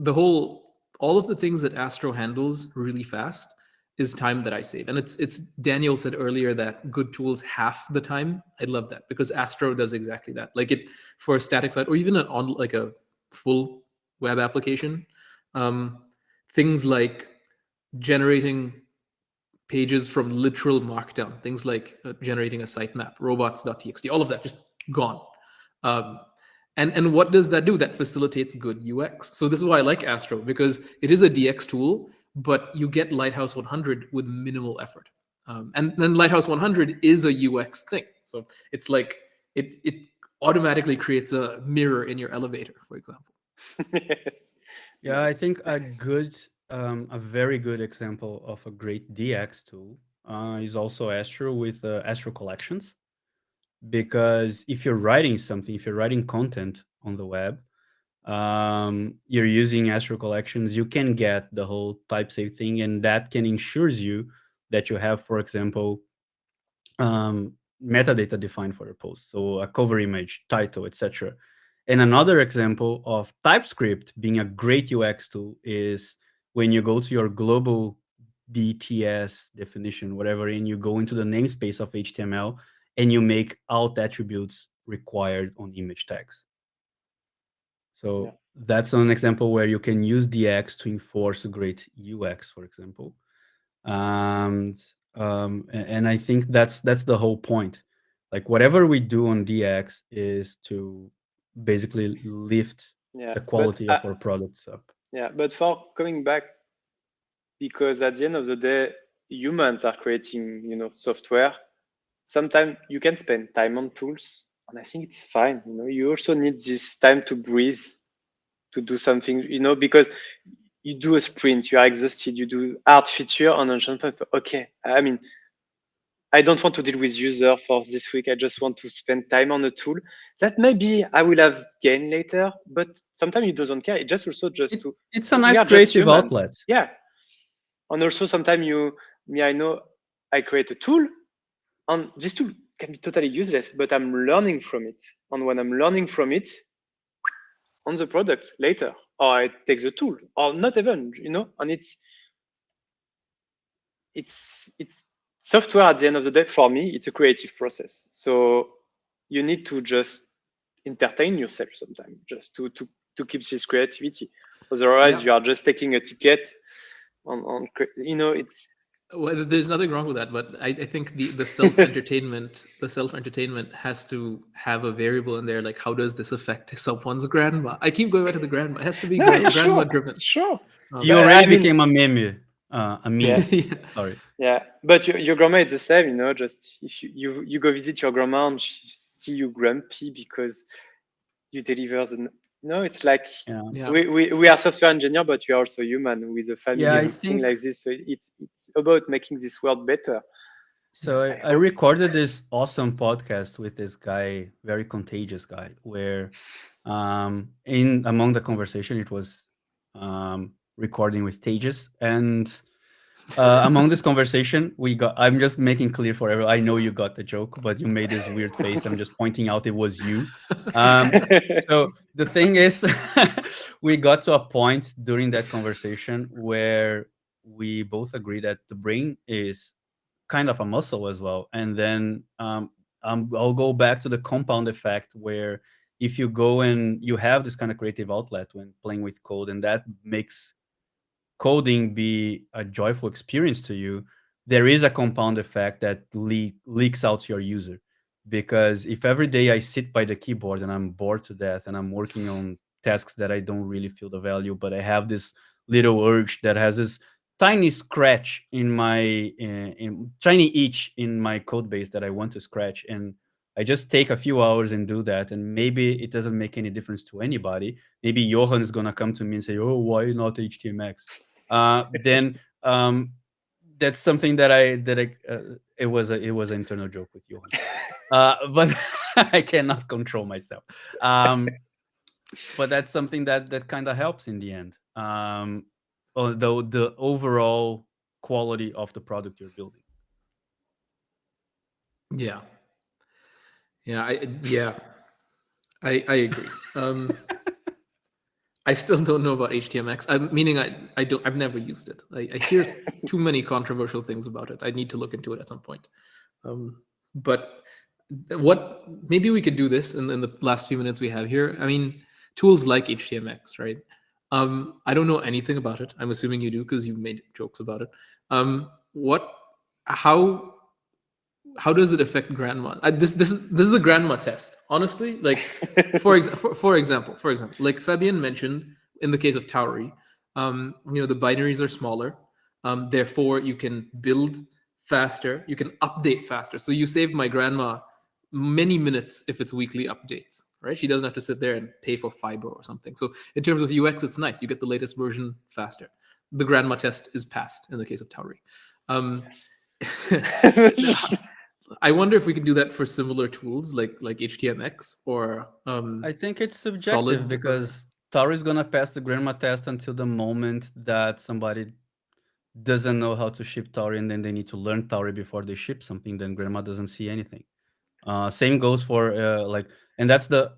all of the things that Astro handles really fast is time that I save. And it's Daniel said earlier that good tools half the time. I love that because Astro does exactly that. Like it for a static site or even like a full web application, um, things like generating pages from literal markdown, things like generating a sitemap, robots.txt, all of that just gone. And what does that do? That facilitates good UX. So this is why I like Astro, because it is a DX tool, but you get Lighthouse 100 with minimal effort. And then Lighthouse 100 is a UX thing. So it's like it automatically creates a mirror in your elevator, for example. Yeah, I think a very good example of a great DX tool is also Astro with Astro Collections. Because if you're writing something, if you're writing content on the web, you're using Astro Collections, you can get the whole type safe thing, and that can ensures you that you have, for example, metadata defined for your post, so a cover image, title, etc. And another example of TypeScript being a great UX tool is when you go to your global BTS definition, whatever, and you go into the namespace of HTML and you make alt attributes required on image tags. So Yeah. that's an example where you can use DX to enforce a great UX, for example. And I think that's the whole point. Like whatever we do on DX is to basically lift Yeah, the but quality of our products up. yeah, but for coming back, because at the end of the day, humans are creating, software. Sometimes you can spend time on tools, and I think it's fine. You also need this time to breathe, to do something, because you do a sprint, you are exhausted, you do hard feature on a point. Okay, I mean, I don't want to deal with user for this week. I just want to spend time on a tool that maybe I will have gain later, but sometimes you don't care. It just also just to It's a we nice are just creative humans. outlet. Yeah. And also sometimes I know I create a tool and this tool can be totally useless, but I'm learning from it. And when I'm learning from it on the product later, or I take the tool, or not even, and it's software at the end of the day. For me, it's a creative process. So you need to just entertain yourself sometimes, just to keep this creativity. Otherwise, Yeah. you are just taking a ticket on it's Well, there's nothing wrong with that, but I think the self entertainment has to have a variable in there, like how does this affect someone's grandma? I keep going back to the grandma. It has to be grandma sure, driven. sure. You But, already I mean, became a meme. A meme. Yeah. Yeah. Sorry. yeah, but your grandma is the same, just if you go visit your grandma and she see you grumpy because you deliver the it's like Yeah. Yeah. we are software engineer, but you are also human with a family Yeah, I and thing think like this. So it's about making this world better. so. I I hope. recorded this awesome podcast with this guy, very contagious guy, where in among the conversation it was recording with Tejas, and among this conversation we got. I'm just making clear for everyone. I know you got the joke, but you made this weird face. I'm just pointing out it was you. So the thing is, we got to a point during that conversation where we both agree that the brain is kind of a muscle as well. And then I'll go back to the compound effect where if you go and you have this kind of creative outlet when playing with code, and that makes coding be a joyful experience to you, there is a compound effect that leaks out to your user. Because if every day I sit by the keyboard and I'm bored to death and I'm working on tasks that I don't really feel the value, but I have this little urge that has this tiny scratch in my tiny itch in my code base that I want to scratch, and I just take a few hours and do that, and maybe it doesn't make any difference to anybody. Maybe Johan is gonna come to me and say, "Oh, why not HTMX?" Then that's something that it was an internal joke with Johan, but I cannot control myself. Um, but that's something that kind of helps in the end. Although the overall quality of the product you're building. Yeah. Yeah, I agree. I still don't know about HTMX. Meaning I've never used it. I hear too many controversial things about it. I need to look into it at some point. But what maybe we could do this in the last few minutes we have here. I mean, tools like HTMX, right? I don't know anything about it. I'm assuming you do because you made jokes about it. What? How does it affect grandma? This is the grandma test. Honestly, like for example, like Fabian mentioned in the case of Tauri, the binaries are smaller, therefore you can build faster, you can update faster. So you save my grandma many minutes if it's weekly updates, right? She doesn't have to sit there and pay for fiber or something. So in terms of UX, it's nice. You get the latest version faster. The grandma test is passed in the case of Tauri. I wonder if we can do that for similar tools like HTMX or I think it's subjective Solid. because Tauri is gonna pass the grandma test until the moment that somebody doesn't know how to ship Tauri, and then they need to learn Tauri before they ship something. Then grandma doesn't see anything. Same goes for and that's the.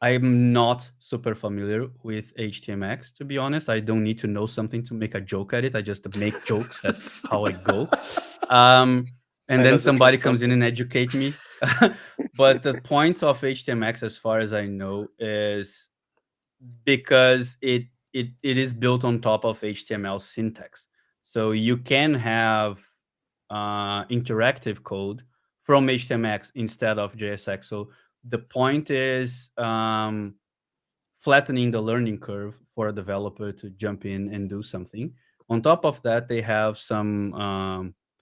I'm not super familiar with HTMX, to be honest. I don't need to know something to make a joke at it. I just make jokes. That's how I go. And I then love the somebody comes in transparency. and educate me. But the point of HTMX, as far as I know, is because it is built on top of HTML syntax. So you can have interactive code from HTMX instead of JSX. So the point is flattening the learning curve for a developer to jump in and do something. On top of that, they have some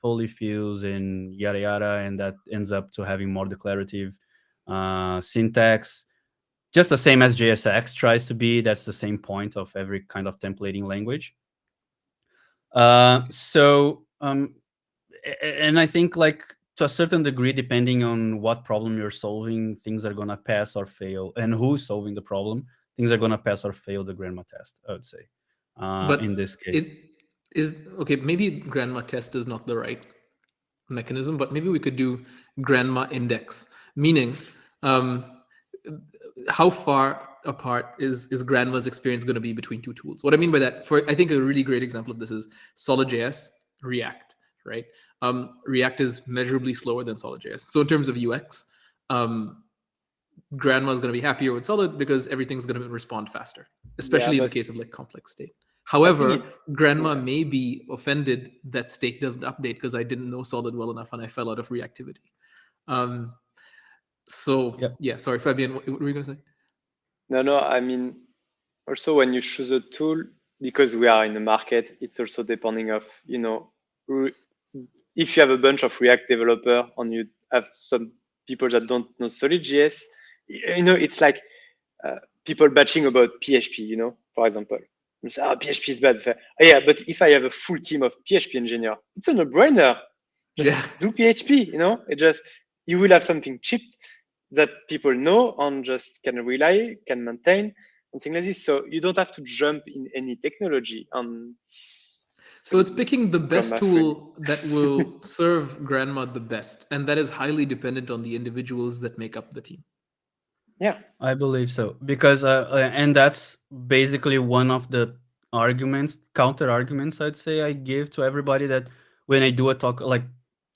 polyfills and yada yada, and that ends up to having more declarative syntax, just the same as JSX tries to be. That's the same point of every kind of templating language. And I think, like, to a certain degree, depending on what problem you're solving, things are gonna pass or fail, and who's solving the problem, things are gonna pass or fail the grandma test, I would say, in But this case. it is okay. Maybe grandma test is not the right mechanism, but maybe we could do grandma index, meaning how far apart is grandma's experience going to be between two tools? What I mean by that, I think a really great example of this is Solid.js, React, right? React is measurably slower than Solid.js. So in terms of UX, grandma is going to be happier with Solid because everything's going to respond faster, especially in the case of like complex state. However, grandma may be offended that state doesn't update because I didn't know Solid well enough and I fell out of reactivity. Yeah, sorry, Fabian, what were you going to say? No, I mean, also when you choose a tool, because we are in the market, it's also depending of, if you have a bunch of React developer and you have some people that don't know Solid.js, it's like people batching about PHP, for example. You say, PHP is bad. Yeah, but if I have a full team of PHP engineer, it's a no-brainer. Just do PHP, It just, you will have something cheap that people know and just can rely, can maintain, and things like this. So you don't have to jump in any technology. So it's picking the best tool that will serve grandma the best, and that is highly dependent on the individuals that make up the team. Yeah, I believe so, because and that's basically one of the counter arguments, I'd say, I give to everybody, that when I do a talk, like,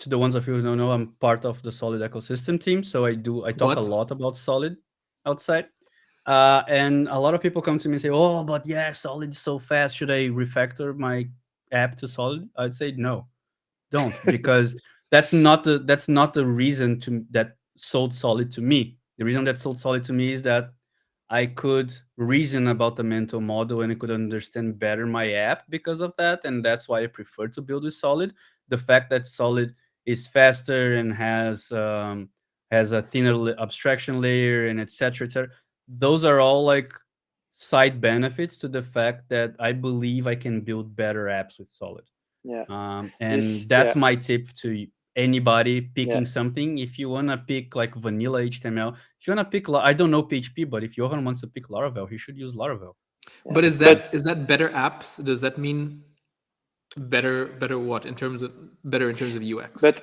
to the ones of you who don't know, I'm part of the Solid ecosystem team, so I talk a lot about Solid outside, and a lot of people come to me and say, "Oh, but yeah, Solid is so fast. Should I refactor my app to Solid?" I'd say no, don't, because that's not the reason that sold Solid to me. The reason that sold Solid to me is that I could reason about the mental model and I could understand better my app because of that, and that's why I prefer to build with Solid. The fact that Solid is faster and has has a thinner abstraction layer, and etc. etc. Those are all like side benefits to the fact that I believe I can build better apps with Solid. Yeah. And This, that's yeah, my tip to anybody yeah, picking something. If you want to pick like vanilla HTML, if you want to pick, I don't know PHP, but if Johan wants to pick Laravel, he should use Laravel. yeah. But is But that better apps? Does that mean better what in terms of UX? but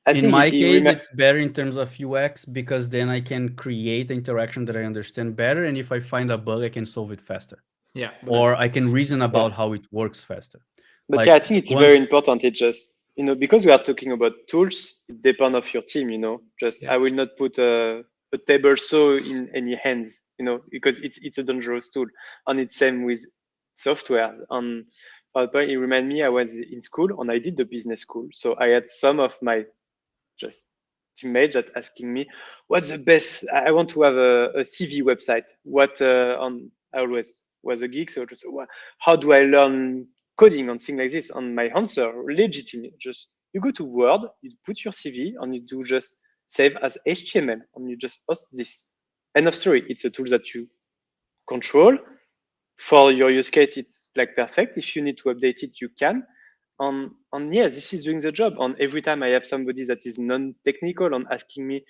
I In think my it case, it's better in terms of UX because then I can create the interaction that I understand better. And if I find a bug, I can solve it faster. Yeah, Or I can reason yeah. about how it works faster. But Like yeah, I think it's one, very important. It just, because we are talking about tools, it depends of your team, just Yeah. I will not put a table saw in any hands, because it's a dangerous tool. And it's same with software. And for example, it remind me, I was in school and I did the business school. So I had some of my just teammates that asking me, what's the best, I want to have a CV website. What, on, I always was a geek. So just, how do I learn coding and things like this? And my answer, legitimately, just you go to Word, you put your CV, and you do just save as HTML, and you just post this. End of story. It's a tool that you control. For your use case, it's like perfect. If you need to update it, you can. And yeah, this is doing the job. And every time I have somebody that is non-technical and asking me,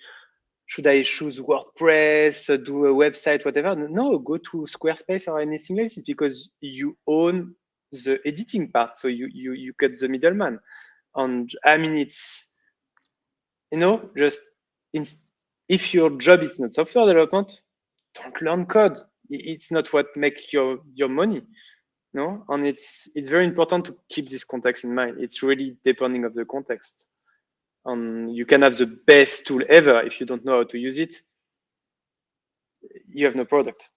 should I choose WordPress, do a website, whatever? No, go to Squarespace or anything like this because you own the editing part. So you cut the middleman. And I mean, it's, just in, if your job is not software development, don't learn code. It's not what make your money. No, and it's very important to keep this context in mind. It's really depending of the context. You can have the best tool ever if you don't know how to use it. You have no product.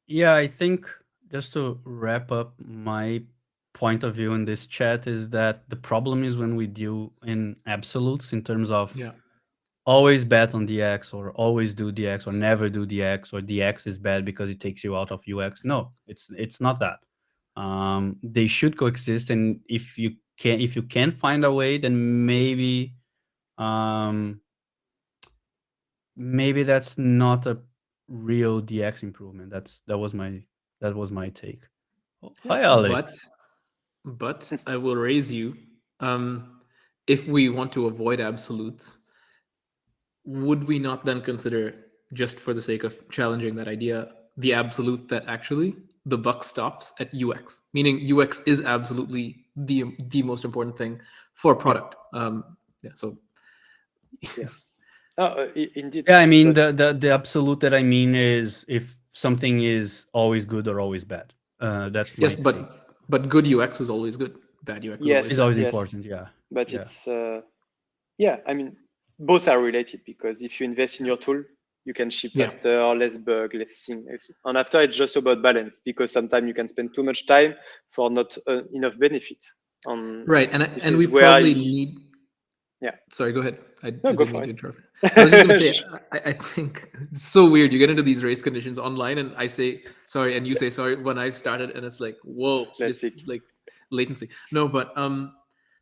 yeah, I think just to wrap up my point of view in this chat is that the problem is when we deal in absolutes in terms of Yeah. always bet on DX or always do DX or never do DX or DX is bad because it takes you out of UX. No, it's not that. They should coexist, and if you can find a way, then um, maybe that's not a real DX improvement. That was my take. Oh, Yeah. hi, Alex. But I will raise you. If we want to avoid absolutes, would we not then consider, just for the sake of challenging that idea, the absolute that actually the buck stops at UX, meaning UX is absolutely the most important thing for a product. Yeah. So Yes. Oh, indeed. Yeah, I mean But the absolute that I mean is if something is always good or always bad. That's my yes, take. but good UX is always good. Bad UX is always It's yes, bad. always yes. important. Yeah, But yeah. it's yeah. I mean, both are related because if you invest in your tool, you can ship Yeah. faster, less bug, less things. And after, it's just about balance because sometimes you can spend too much time for not enough benefit. Right, This and is we where probably need. yeah. Sorry, go ahead. I No, go didn't for mean to it. interrupt. I was just going to say, I think it's so weird. You get into these race conditions online, and I say sorry, and you say sorry when I started, and it's like, whoa, just Classic. like latency. No, but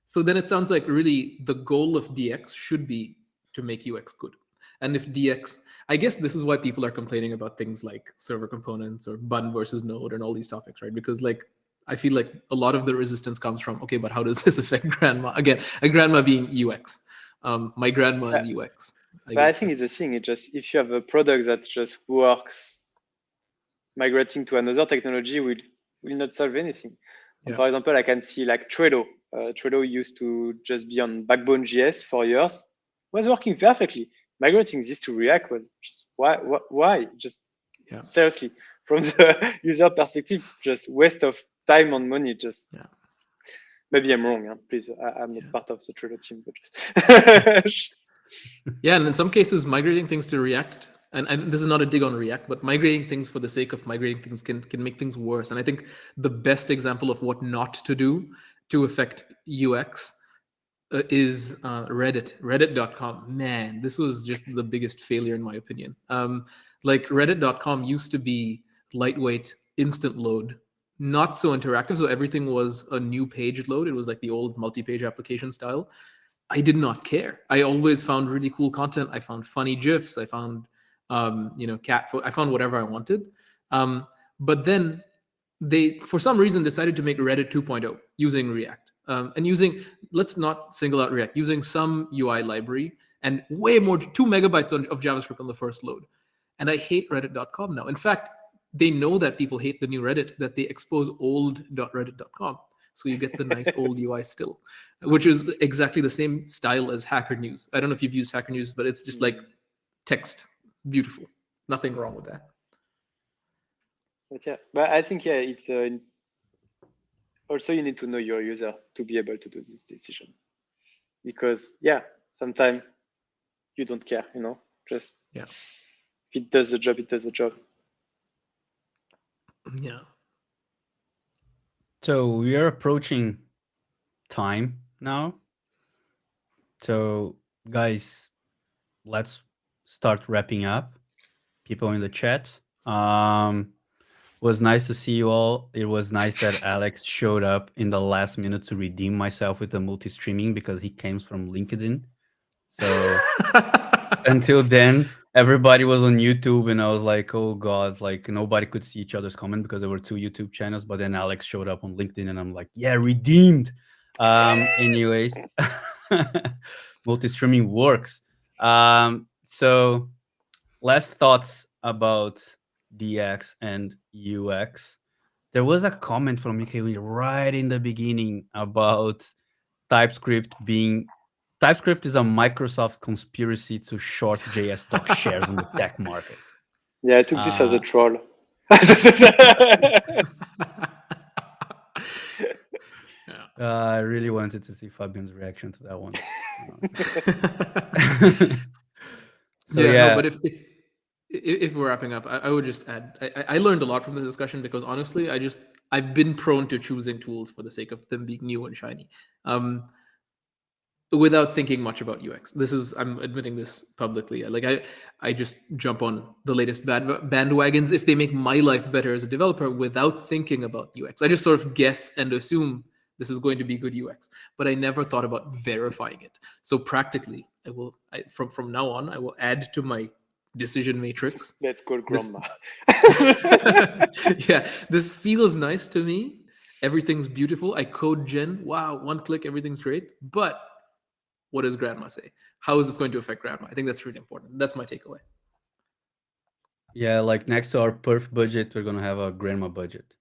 so then it sounds like really the goal of DX should be to make UX good. And if DX, I guess this is why people are complaining about things like server components or button versus node and all these topics, right? Because like I feel like a lot of the resistance comes from, okay, but how does this affect grandma? Again, a grandma being UX. My grandma is UX. But I guess think that's it's the thing. It just if you have a product that just works, migrating to another technology will not solve anything. And yeah. for example, I can see like Trello. Trello used to just be on Backbone JS for years, was working perfectly. Migrating this to React was just why? Just Yeah. seriously, from the user perspective, just waste of time and money. Just Yeah. maybe I'm wrong. Huh? Please, I'm not Yeah. part of the Trello team, but just Yeah, and in some cases, migrating things to React, and this is not a dig on React, but migrating things for the sake of migrating things can make things worse. And I think the best example of what not to do to affect UX is Reddit. Reddit.com. Man, this was just the biggest failure in my opinion. Like Reddit.com used to be lightweight, instant load, not so interactive. So everything was a new page load. It was like the old multi-page application style. I did not care. I always found really cool content. I found funny GIFs. I found, I found whatever I wanted. But then they, for some reason, decided to make Reddit 2.0 using React. And using, let's not single out React, using some UI library and way more, 2 megabytes of JavaScript on the first load. And I hate reddit.com now. In fact, they know that people hate the new Reddit, that they expose old.reddit.com. So you get the nice old UI still, which is exactly the same style as Hacker News. I don't know if you've used Hacker News, but it's just like text. Beautiful. Nothing wrong with that. But I think, it's also you need to know your user to be able to do this decision. Because, sometimes you don't care, just if it does the job, it does the job. Yeah. So we are approaching time now. So guys, let's start wrapping up. People in the chat. Was nice to see you all. It was nice that Alex showed up in the last minute to redeem myself with the multi-streaming because he came from LinkedIn. So until then, everybody was on YouTube, and I was like, oh God, like nobody could see each other's comment because there were 2 YouTube channels. But then Alex showed up on LinkedIn, and I'm like, yeah, redeemed. Anyways, multi-streaming works. So last thoughts about DX and UX. There was a comment from Mikhail right in the beginning about TypeScript is a Microsoft conspiracy to short JS stock shares on the tech market. Yeah, I took this as a troll. I really wanted to see Fabian's reaction to that one. No, but if we're wrapping up, I would just add, I learned a lot from this discussion because honestly, I've been prone to choosing tools for the sake of them being new and shiny, without thinking much about UX. I'm admitting this publicly. Like I just jump on the latest bandwagons if they make my life better as a developer without thinking about UX. I just sort of guess and assume this is going to be good UX, but I never thought about verifying it. So practically, from now on, I will add to my decision matrix. Let's call grandma. This feels nice to me. Everything's beautiful. I code gen. Wow, one click, everything's great. But what does grandma say? How is this going to affect grandma? I think that's really important. That's my takeaway. Yeah, like next to our perf budget, we're gonna have a grandma budget.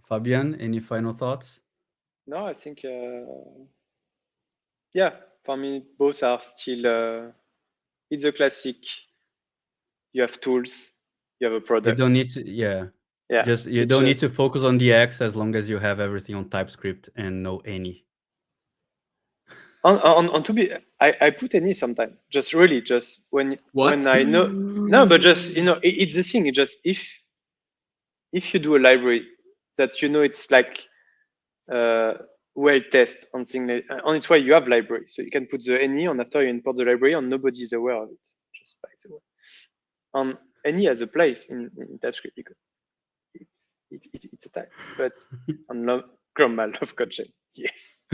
Fabian, any final thoughts? No, I think, for me, both are still, it's a classic. You have tools, you have a product. You don't need to, you don't need to focus on the X as long as you have everything on TypeScript and no any. On to be, I put any sometimes. Just really, just when I know. No, but just it's the thing. It's just if you do a library that it's like well test on thing on its way, you have library, so you can put the any on after you import the library, and nobody is aware of it. Just by the way, any has a place in TypeScript because it's a type, but on grandma love codegen, yes.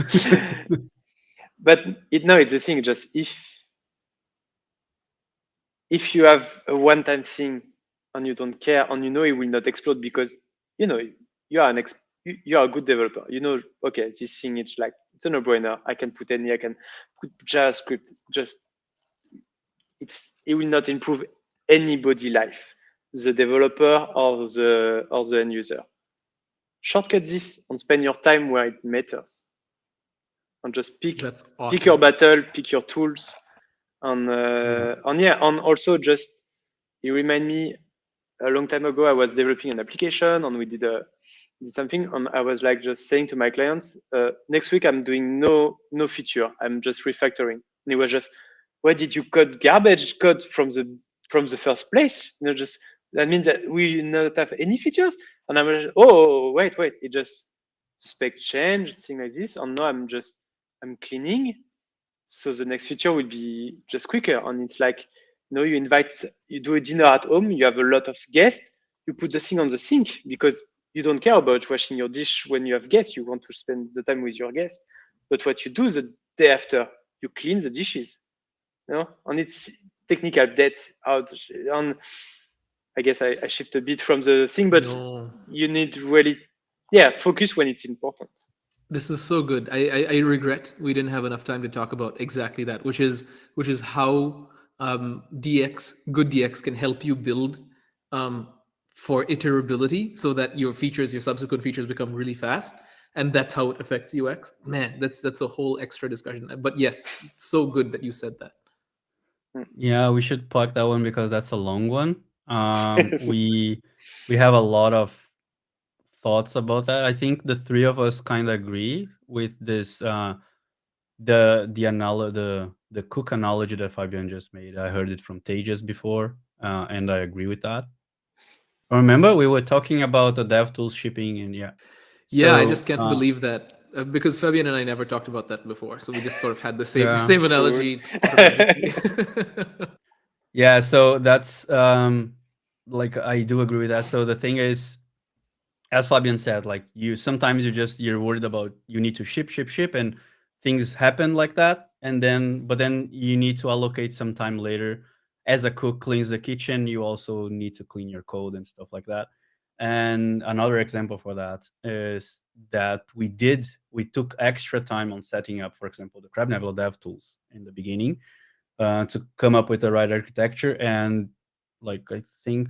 But it's the thing. Just if you have a one-time thing and you don't care, and it will not explode because you are you are a good developer. Okay, this thing it's a no-brainer. I can put any. I can put JavaScript. Just it will not improve anybody's life, the developer or the end user. Shortcut this and spend your time where it matters. And just pick your battle, pick your tools, and also just it remind me a long time ago I was developing an application and we did something, and I was just saying to my clients, next week I'm doing no feature, I'm just refactoring. And it was just, why did you code garbage code from the first place? Just that means that we not have any features. And I'm like, oh wait, it just spec change, thing like this, and now I'm cleaning, so the next feature will be just quicker. And it's like, you do a dinner at home, you have a lot of guests, you put the thing on the sink because you don't care about washing your dish when you have guests. You want to spend the time with your guests. But what you do the day after, you clean the dishes, and it's technical debt out. And I guess I shift a bit from the thing, but you need really, focus when it's important. This is so good. I regret we didn't have enough time to talk about exactly that, which is how good DX can help you build for iterability, so that your subsequent features become really fast, and that's how it affects UX. Man, that's a whole extra discussion. But yes, so good that you said that. Yeah, we should park that one because that's a long one. We have a lot of thoughts about that. I think the three of us kind of agree with this. The cook analogy that Fabian just made. I heard it from Tejas before, and I agree with that. Remember, we were talking about the DevTools shipping, and Yeah, So, I just can't believe that because Fabian and I never talked about that before, so we just sort of had the same Yeah. same analogy automatically. Yeah, so that's like I do agree with that. So the thing is, as Fabian said, like sometimes you're worried about you need to ship, and things happen like that, and then you need to allocate some time later. As a cook cleans the kitchen, you also need to clean your code and stuff like that. And another example for that is that we took extra time on setting up, for example, the Crab Nebula dev tools in the beginning, to come up with the right architecture. And like I think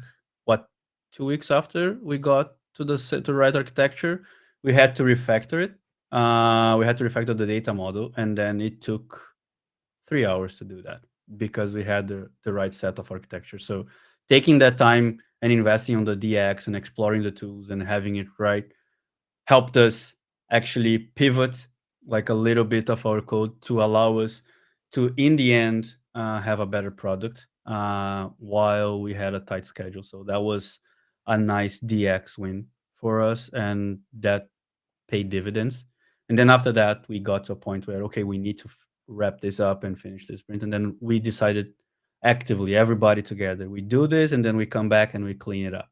2 weeks after we got to the right architecture, we had to refactor it. We had to refactor the data model, and then it took 3 hours to do that because we had the right set of architecture. So taking that time and investing on the DX and exploring the tools and having it right helped us actually pivot like a little bit of our code to allow us to, in the end, have a better product while we had a tight schedule. So that was a nice DX win for us, and that paid dividends. And then after that, we got to a point where, okay, we need to wrap this up and finish this sprint. And then we decided actively, everybody together, we do this, and then we come back and we clean it up.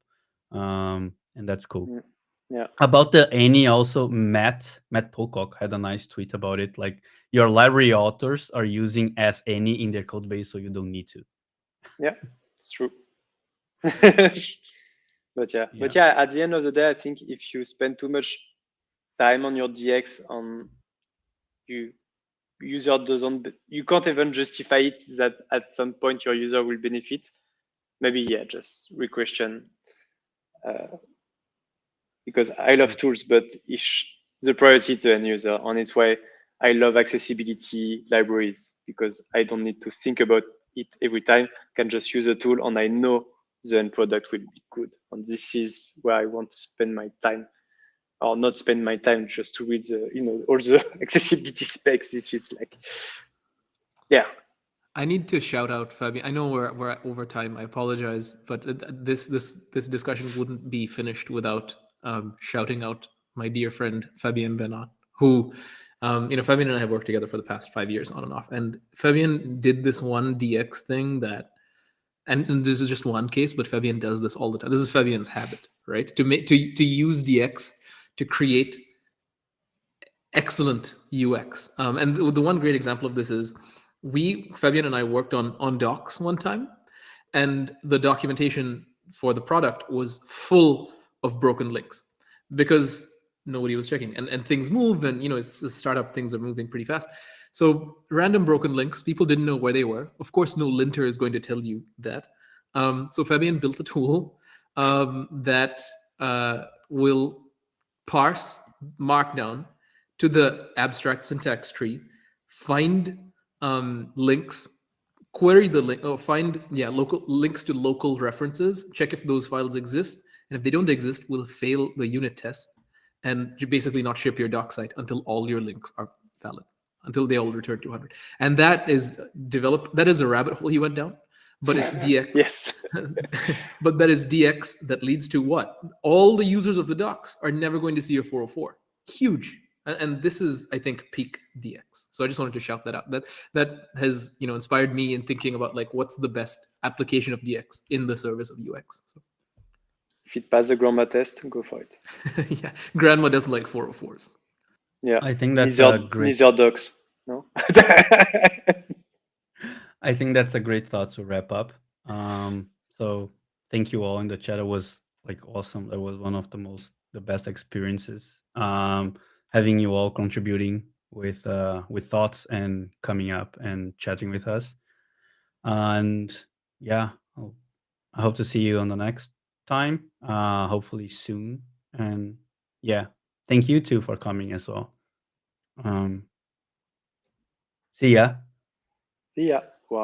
And that's cool. Yeah. About the any, also Matt Pocock had a nice tweet about it. Like, your library authors are using as any in their code base, so you don't need to. Yeah, it's true. But at the end of the day, I think if you spend too much time on your DX, user doesn't, you can't even justify it that at some point your user will benefit. Maybe just re-question. Because I love tools, but the priority to end user. On its way, I love accessibility libraries because I don't need to think about it every time. I can just use a tool and I know the end product will be good. And this is where I want to spend my time, or not spend my time just to read all the accessibility specs. This is like, I need to shout out Fabian. I know we're over time. I apologize, but this discussion wouldn't be finished without shouting out my dear friend Fabien Benat, who, Fabian and I have worked together for the past 5 years on and off. And Fabian did this one DX thing that, and this is just one case, but Fabian does this all the time. This is Fabian's habit, right? To use DX to create excellent UX. And the one great example of this is Fabian and I worked on docs one time, and the documentation for the product was full of broken links because nobody was checking, and things move, and it's a startup, things are moving pretty fast. So random broken links, people didn't know where they were. Of course, no linter is going to tell you that. So Fabian built a tool that will parse Markdown to the abstract syntax tree, find links, query the link, find local links to local references, check if those files exist, and if they don't exist, we'll fail the unit test and basically not ship your doc site until all your links are valid, until they all return to 100. And that is a rabbit hole he went down, but it's DX. Yes. But that is DX that leads to what? All the users of the docs are never going to see your 404. Huge. And this is, I think, peak DX. So I just wanted to shout that out. That has inspired me in thinking about like what's the best application of DX in the service of UX. So. If it passes the grandma test, go for it. Yeah, grandma doesn't like 404s. Yeah. I think that's a great. Neither dogs. No. I think that's a great thought to wrap up. So thank you all in the chat. It was like awesome. It was one of the best experiences. Having you all contributing with thoughts and coming up and chatting with us. And yeah, I hope to see you on the next time. Hopefully soon. And yeah, thank you too for coming as well. Um, see ya. See ya.